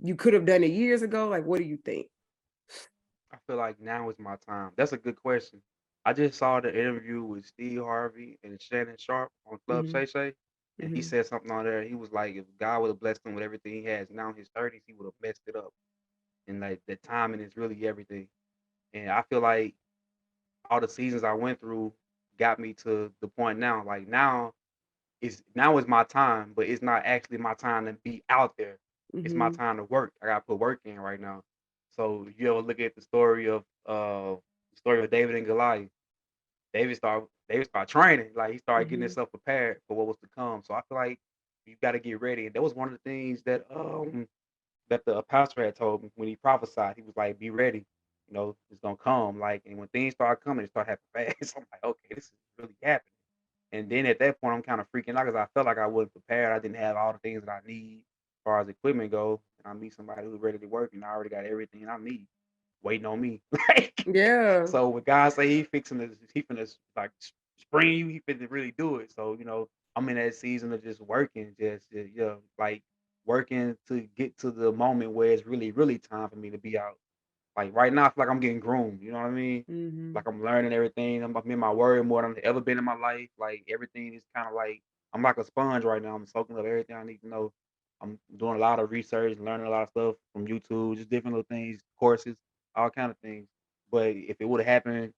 S1: you could have done it years ago? Like, what do you think?
S2: I feel like now is my time. That's a good question. I just saw the interview with Steve Harvey and Shannon Sharp on Club
S1: Mm-hmm.
S2: Shay Shay, and he
S1: Mm-hmm.
S2: said something on there. He was like, if God would have blessed him with everything he has now in his 30s, he would have messed it up. And like the timing is really everything. And I feel like all the seasons I went through got me to the point now. Like now is my time, but it's not actually my time to be out there. It's my
S1: Mm-hmm.
S2: time to work. I gotta put work in right now. So you ever look at the story of David and Goliath. David started training. Like he started getting
S1: Mm-hmm.
S2: himself prepared for what was to come. So I feel like you gotta get ready. And that was one of the things that the pastor had told me when he prophesied. He was like, "Be ready. It's gonna come." Like, and when things start coming, it start happening fast. I'm like, okay, this is really happening. And then at that point, I'm kind of freaking out because I felt like I wasn't prepared. I didn't have all the things that I need as far as equipment go. And I meet somebody who's ready to work, and I already got everything I need waiting on me. Like,
S1: Yeah.
S2: so when God say he finna like spring you, he finna really do it. So I'm in that season of just working, like working to get to the moment where it's really, really time for me to be out. Like right now, I feel like I'm getting groomed. You know what I mean?
S1: Mm-hmm.
S2: Like I'm learning everything. I'm in my word more than I've ever been in my life. Like everything is kind of like I'm like a sponge right now. I'm soaking up everything I need to know. I'm doing a lot of research, learning a lot of stuff from YouTube, just different little things, courses, all kind of things. But if it would have happened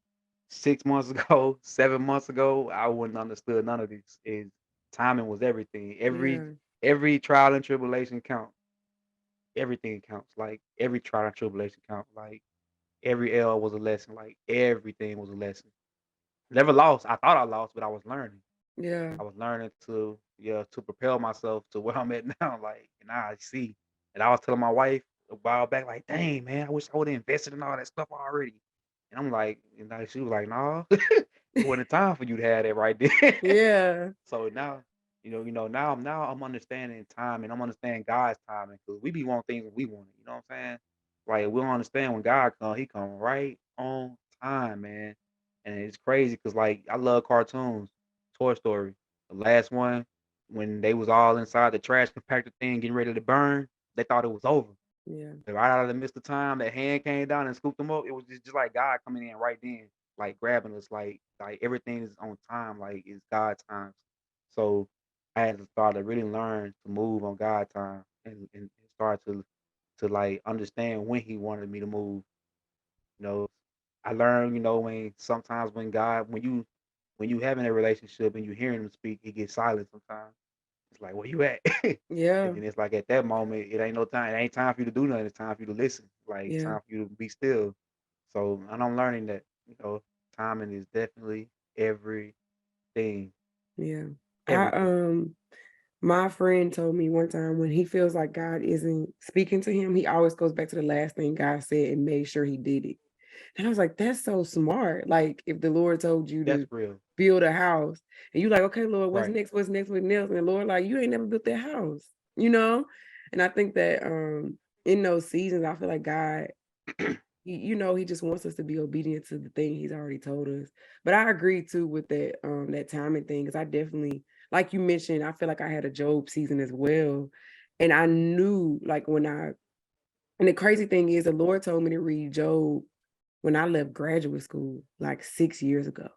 S2: 6 months ago, 7 months ago, I wouldn't understood none of this. Is Timing was everything.
S1: Yeah.
S2: Every trial and tribulation count. Everything counts. Like every trial and tribulation count. Like every L was a lesson. Like everything was a lesson. Never lost. I thought I lost, but I was learning.
S1: Yeah.
S2: I was learning to to propel myself to where I'm at now. Like, and now I see. And I was telling my wife a while back, like, dang man, I wish I would have invested in all that stuff already. And I'm like, and like, she was like, no, it wasn't time for you to have that right there.
S1: Yeah.
S2: So now, now I'm understanding time and I'm understanding God's timing because we be wanting things when we want it. You know what I'm saying? Like we don't understand when God come, He come right on time, man. And it's crazy because like I love cartoons. Toy Story, the last one, when they was all inside the trash compactor thing getting ready to burn, they thought it was over.
S1: Yeah.
S2: But right out of the midst of time, that hand came down and scooped them up. It was just like God coming in right then, like grabbing us, like everything is on time, like it's God's time. So I had to start to really learn to move on God's time and start to like understand when He wanted me to move. You know, I learned, when sometimes when God, when you having a relationship and you hearing Him speak, He gets silent sometimes. It's like, where you at? And
S1: Yeah.
S2: then it's like at that moment, it ain't no time. It ain't time for you to do nothing. It's time for you to listen. Like
S1: Yeah.
S2: time for you to be still. So, and I'm learning that, timing is definitely everything.
S1: Yeah. I
S2: Everything.
S1: my friend told me one time when he feels like God isn't speaking to him, he always goes back to the last thing God said and made sure he did it. And I was like, that's so smart. Like if the Lord told you
S2: That's
S1: to
S2: real.
S1: build a house and you like, okay, Lord, what's
S2: Right.
S1: next? What's next? What's next? And the Lord, like, you ain't never built that house, you know? And I think that in those seasons, I feel like God, he just wants us to be obedient to the thing he's already told us. But I agree too with that timing thing, because I definitely, like you mentioned, I feel like I had a Job season as well. And I knew like and the crazy thing is the Lord told me to read Job when I left graduate school, like 6 years ago.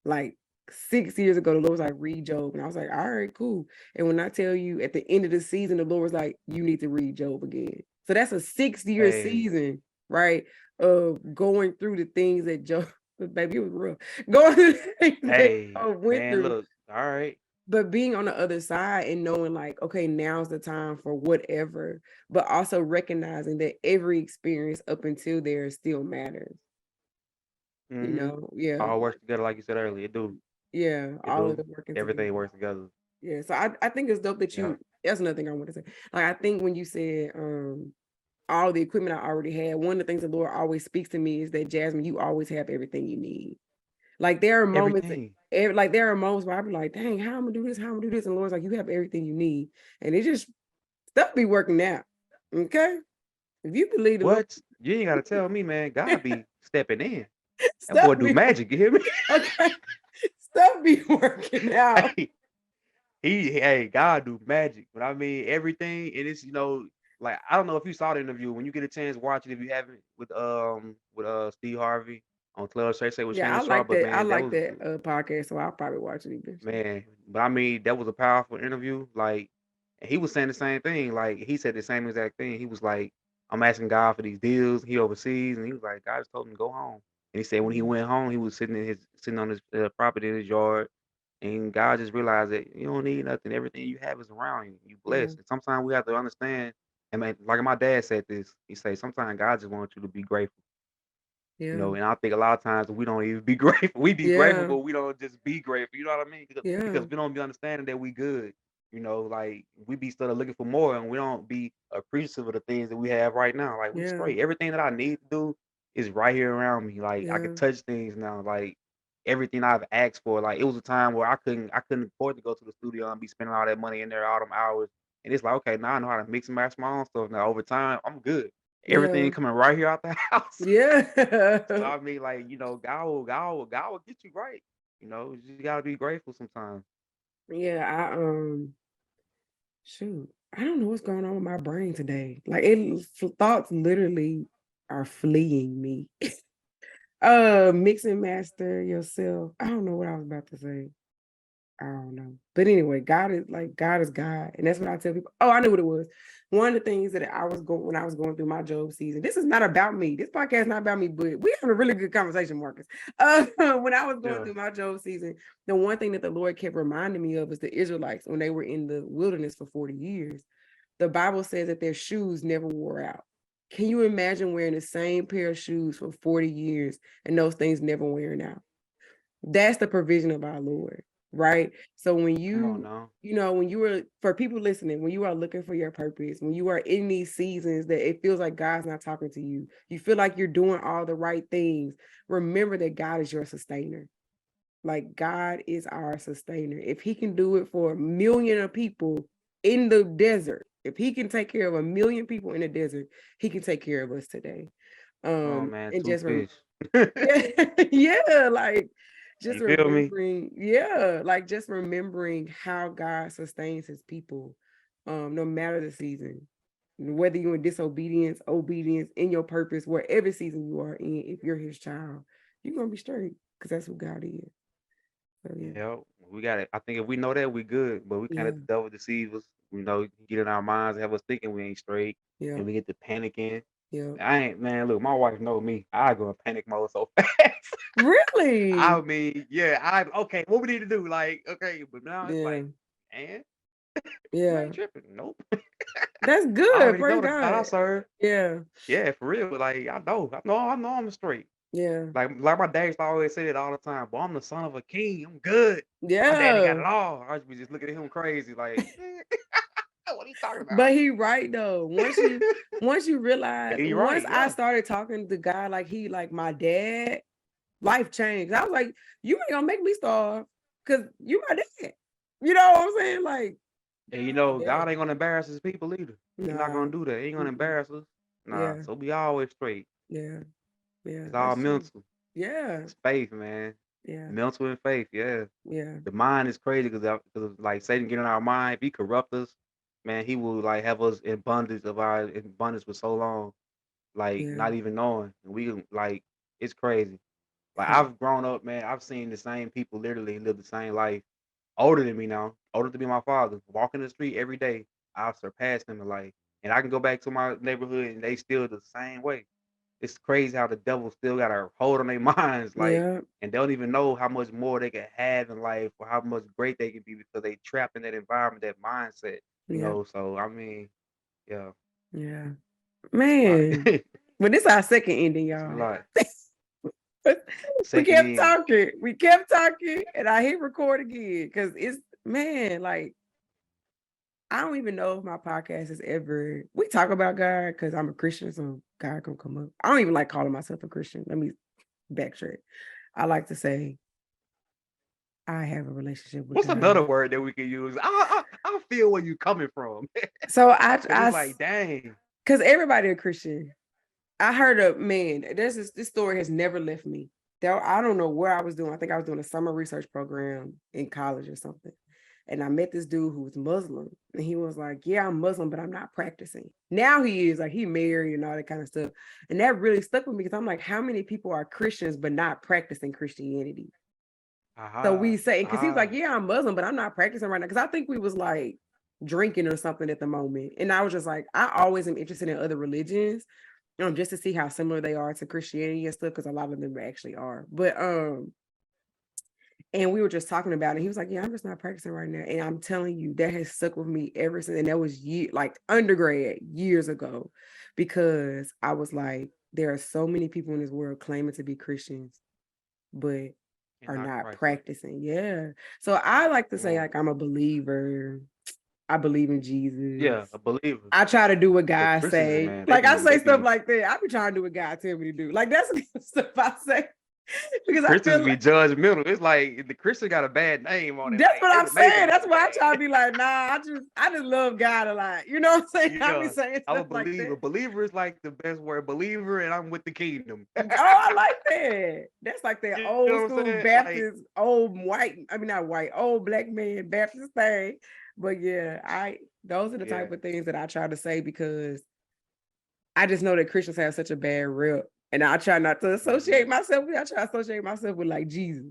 S1: Like 6 years ago, the Lord was like, read Job. And I was like, all right, cool. And when I tell you at the end of the season, the Lord was like, you need to read Job again. So that's a 6 year
S2: Hey,
S1: season, right? Of going through the things that Job, baby, it was real. Going through the things that
S2: hey,
S1: Job went
S2: man,
S1: through.
S2: look. All right.
S1: But being on the other side and knowing like, okay, now's the time for whatever, but also recognizing that every experience up until there still matters.
S2: Mm-hmm.
S1: Yeah,
S2: All works together, like you said earlier. It do.
S1: yeah,
S2: It
S1: all of
S2: do.
S1: it working
S2: Everything
S1: together.
S2: works together.
S1: Yeah, so I think it's dope that
S2: Yeah.
S1: that's another thing I want to say. Like I think when you said all the equipment I already had, one of the things the Lord always speaks to me is that Jasmine, you always have everything you need. Like there are moments,
S2: Everything.
S1: like there are moments where I be like, dang, how I'm gonna do this, how I'm gonna do this, and the Lord's like, you have everything you need, and it just stuff be working out. Okay, if you believe the Lord,
S2: What? You ain't gotta tell me, man. God be stepping in. That boy
S1: stuff
S2: do
S1: be
S2: magic. You hear me?
S1: okay, stuff be working out.
S2: Hey, hey, God do magic. But I mean everything, and it's like I don't know if you saw the interview. When you get a chance, watch it if you haven't with Steve Harvey on Club Shay Say with
S1: Yeah, I
S2: Shannon Sharp.
S1: like
S2: But
S1: that. I
S2: man, that
S1: like
S2: was
S1: that podcast, so I'll probably watch it eventually.
S2: man. But I mean, that was a powerful interview. Like, and he was saying the same thing. Like he said the same exact thing. He was like, I'm asking God for these deals. He overseas, and he was like, God just told him to go home. And he said when he
S1: Yeah,
S2: went home, he was sitting on his property in his yard. And God just realized that you don't need nothing. Everything you have is around you. You
S1: yeah,
S2: blessed. And sometimes we have to understand. And man, like my dad said this. He said sometimes God just wants you to be grateful.
S1: yeah,
S2: And I think a lot of times we don't even be grateful. We be grateful,
S1: yeah,
S2: but we don't just be grateful. You know what I mean?
S1: yeah,
S2: Because we don't be understanding that we good. Like we be sort of looking for more, and we don't be appreciative of the things that we have right now. Like we
S1: yeah,
S2: straight. Everything that I need to do is right here around me. Like I
S1: yeah,
S2: could touch things now. Like everything I've asked for. Like it was a time where I couldn't afford to go to the studio and be spending all that money in there all them hours. And it's like, okay, now I know how to mix and match my own stuff. Now over time, I'm good.
S1: yeah,
S2: Everything coming right here out the house. So
S1: yeah,
S2: I mean, like, God will get you right. You just gotta be grateful sometimes.
S1: yeah. Shoot, I don't know what's going on with my brain today. Like thoughts literally are fleeing me. Mix and master yourself. I don't know what I was about to say. I don't know. But anyway, God is God. And that's what I tell people. Oh, I knew what it was. One of the things that I was going when I was going through my Job season. This is not about me. This podcast is not about me, but we having a really good conversation, Marcus. When I was going through my Job season, the one thing that the Lord kept reminding me of was the Israelites when they were in the wilderness for 40 years. The Bible says that their shoes never wore out. Can you imagine wearing the same pair of shoes for 40 years and those things never wearing out? That's the provision of our Lord, right? So when when you were, for people listening, when you are looking for your purpose, when you are in these seasons that it feels like God's not talking to you, you feel like you're doing all the right things, remember that God is your sustainer. Like God is our sustainer. If he can do it for 1 million of people in the desert, if he can take care of 1 million people in the desert, he can take care of us today.
S2: Oh man,
S1: And
S2: two
S1: just
S2: fish.
S1: yeah, like just
S2: You feel me?
S1: remembering, like just remembering how God sustains his people, no matter the season, whether you're in disobedience, obedience, in your purpose, wherever season you are in, if you're his child, you're gonna be straight because that's who God is. So
S2: Yeah, we got it. I think if we know that, we good. But we can't let the devil deceive us. We know get in our minds, have us thinking we ain't straight,
S1: yeah,
S2: and we get to panicking.
S1: yeah.
S2: I ain't, man. Look, my wife know me. I go in panic mode so fast. I
S1: Really?
S2: mean, yeah. Okay. What we need to do? Like, okay, but now it's
S1: Yeah,
S2: like, and you
S1: yeah.
S2: ain't tripping. Nope.
S1: That's
S2: I
S1: good.
S2: already
S1: Praise
S2: know the God I
S1: God.
S2: serve.
S1: Yeah,
S2: Yeah, for real. Like, I know I'm straight.
S1: yeah,
S2: Like my dad used to always say it all the time. Boy, I'm the son of a king. I'm good. My daddy got
S1: yeah.
S2: it all. I was just looking at him crazy, like, what are you talking about?
S1: But he right though. Once you realize,
S2: And he
S1: once
S2: right,
S1: I
S2: yeah.
S1: started talking to God like he like my dad, life changed. I was like, you ain't gonna make me starve because you my dad. You know what I'm saying? Like,
S2: And
S1: my dad.
S2: God ain't gonna embarrass his people either. He's not
S1: Nah.
S2: gonna do that. He ain't gonna
S1: Mm-mm.
S2: embarrass us. Nah.
S1: Yeah,
S2: So be always straight.
S1: yeah, yeah.
S2: It's all
S1: That's true.
S2: mental.
S1: Yeah,
S2: It's faith, man.
S1: yeah,
S2: Mental and faith, yeah.
S1: yeah,
S2: The mind is crazy because like Satan get in our mind. If he corrupt us, man, he will like have us in abundance for so long, like
S1: yeah,
S2: not even knowing. And like it's crazy. Like
S1: yeah,
S2: I've grown up, man. I've seen the same people literally live the same life. Older than me now, older to be my father. Walking the street every day, I've surpassed them in life. And I can go back to my neighborhood and they still the same way. It's crazy how the devil still got a hold on their minds, like,
S1: yeah,
S2: and they don't even know how much more they can have in life or how much great they can be because they trapped in that environment, that mindset,
S1: yeah,
S2: So I mean, yeah,
S1: yeah.
S2: it's a lot.
S1: Man, but this is our second ending,
S2: It's a
S1: y'all.
S2: lot.
S1: We
S2: Second
S1: kept
S2: in.
S1: talking. We kept talking, and I hit record again because it's man, like I don't even know if my podcast is ever. We talk about God because I'm a Christian, so God can come up. I don't even like calling myself a Christian. Let me backtrack. I like to say I have a relationship with
S2: What's
S1: God.
S2: another word that we can use? I feel where you coming from,
S1: So
S2: because it's like, dang.
S1: because everybody a Christian. I heard a man. This story has never left me. I don't know where I was doing. I think I was doing a summer research program in college or something. And I met this dude who was Muslim. And he was like, yeah, I'm Muslim, but I'm not practicing. Now he is like, he married and all that kind of stuff. And that really stuck with me because I'm like, how many people are Christians but not practicing Christianity? So we say, because he was like, yeah, I'm Muslim, but I'm not practicing right now. Because I think we was like drinking or something at the moment. And I was just like, I always am interested in other religions, just to see how similar they are to Christianity and stuff, because a lot of them actually are. But and we were just talking about it. He was like, yeah, I'm just not practicing right now. And I'm telling you, that has stuck with me ever since. And that was like undergrad years ago, because I was like, there are so many people in this world claiming to be Christians, but
S2: And
S1: are
S2: not
S1: not
S2: practicing.
S1: practicing. Yeah. So I like to
S2: Come
S1: say,
S2: on.
S1: like, I'm a believer. I believe in Jesus.
S2: Yeah, a believer.
S1: I try to do what
S2: But
S1: God
S2: Christians,
S1: say.
S2: man,
S1: Like I say stuff like that. I be trying to do what God tell me to do. Like that's the stuff I say. Because I
S2: Christians
S1: feel
S2: be
S1: like
S2: judgmental. It's like the Christian got a bad name on it.
S1: that's
S2: Like
S1: what
S2: they
S1: I'm
S2: the making
S1: saying.
S2: it
S1: That's
S2: too
S1: why I
S2: bad.
S1: try to be like, nah, I just love God a lot. You know what I'm saying? I be
S2: Yeah,
S1: saying
S2: I'm a
S1: stuff like
S2: believer.
S1: that.
S2: Believer is like the best word. Believer, and I'm with the kingdom.
S1: Oh, I like that. That's like that
S2: You know
S1: old
S2: what I'm
S1: school
S2: saying? Like,
S1: Baptist, old white, I mean not white, old black man Baptist thing. But yeah, those are the
S2: yeah,
S1: type of things that I try to say because I just know that Christians have such a bad rep. And I try not to associate myself with, I try to associate myself with like Jesus.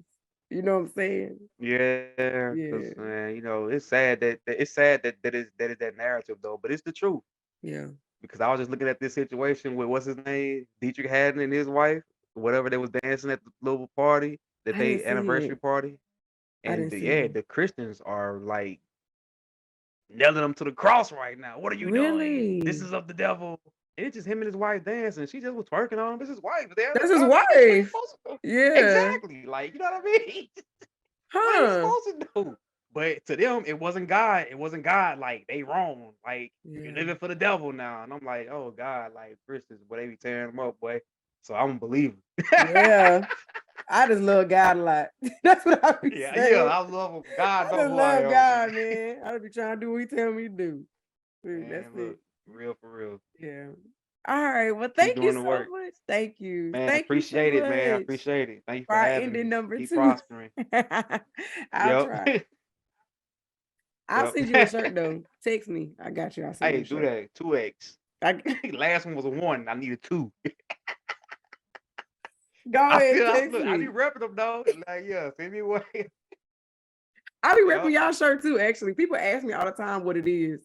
S1: You know what I'm saying?
S2: Yeah, because
S1: Yeah.
S2: man, it's sad that is that narrative though, but it's the truth.
S1: Yeah.
S2: Because I was just looking at this situation with what's his name, Dietrich Haddon and his wife, whatever they was dancing at the little party, that
S1: I didn't
S2: they
S1: see
S2: anniversary
S1: it.
S2: party,
S1: I
S2: and
S1: didn't see it.
S2: the Christians are like nailing them to the cross right now. What are you doing? This
S1: Really?
S2: is of the devil. And it's just him and his wife dancing. She just was twerking on him. It's his wife. They're
S1: That's his
S2: I mean, what are you
S1: wife.
S2: supposed to do?
S1: Yeah.
S2: Exactly. Like, you know what I mean? What are you
S1: Huh.
S2: supposed to do? But to them, it wasn't God. It wasn't God. Like, they wrong. Like, you're
S1: Yeah.
S2: living for the devil now. And I'm like, oh God, like Christians, boy, they be tearing them up, boy. So I'm a believer.
S1: Yeah. I just love God a lot. That's what I be
S2: Yeah,
S1: saying.
S2: I love him. God
S1: I
S2: know
S1: just
S2: who I
S1: love
S2: am, man.
S1: God, man. I just be trying to do what he tell me to do. That's
S2: Man,
S1: it.
S2: look, for real.
S1: Yeah. All right. Well,
S2: Keep
S1: thank you
S2: doing the
S1: so
S2: work.
S1: much. Thank you.
S2: Man,
S1: Thank you so
S2: appreciate it, man.
S1: much
S2: Appreciate it. Thank you
S1: for
S2: for
S1: our
S2: having
S1: ending
S2: me.
S1: number
S2: Keep
S1: 2.
S2: prospering.
S1: I'll
S2: Yep.
S1: try. I'll
S2: Yep.
S1: send you a shirt though. Text me. I got you. I'll send you
S2: Hey,
S1: a
S2: do
S1: shirt.
S2: that. 2X.
S1: I,
S2: Last one was a 1. I needed 2.
S1: go ahead, text
S2: Look, I be
S1: me.
S2: repping them though. Like, yeah, send me away.
S1: I be
S2: Yep.
S1: repping y'all shirt too, actually. People ask me all the time what it is.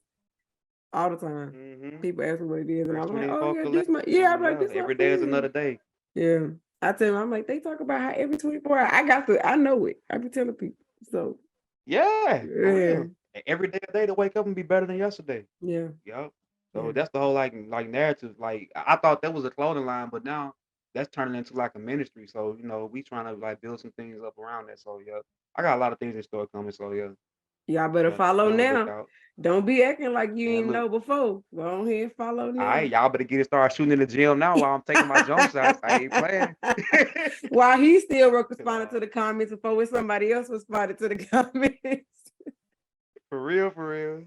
S1: All the time.
S2: Mm-hmm.
S1: People ask me what it is. And
S2: Fresh
S1: I'm like, oh
S2: 24
S1: yeah, this my I'm like,
S2: collection.
S1: this my
S2: Every day is
S1: friend.
S2: another day.
S1: Yeah. I tell them, I'm like, they talk about how every 24 hours, I know it. I be telling people. So
S2: Yeah, for
S1: yeah.
S2: real. Every day a day to wake up and be better than yesterday.
S1: Yeah.
S2: Yep.
S1: Yeah.
S2: So that's the whole like narrative. Like I thought that was a clothing line, but now that's turning into like a ministry. So we trying to like build some things up around that. So yeah, I got a lot of things in store coming. So yeah,
S1: Y'all better
S2: yeah, be
S1: follow
S2: on the
S1: now.
S2: lookout.
S1: Don't be acting like you
S2: Man,
S1: didn't
S2: look,
S1: know before. Go on here and follow
S2: all
S1: now.
S2: right, y'all better get it started shooting in the gym now while I'm taking my jump shots. I ain't playing.
S1: While he still responded to
S2: Nah,
S1: the comments before when somebody else responded to the comments.
S2: for real, for real.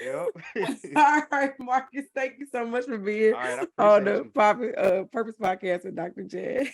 S2: Yep.
S1: All right, Marcus. Thank you so much for being
S2: All right, I
S1: on
S2: appreciate
S1: the
S2: you.
S1: Purpose Podcast with Dr. Jazz.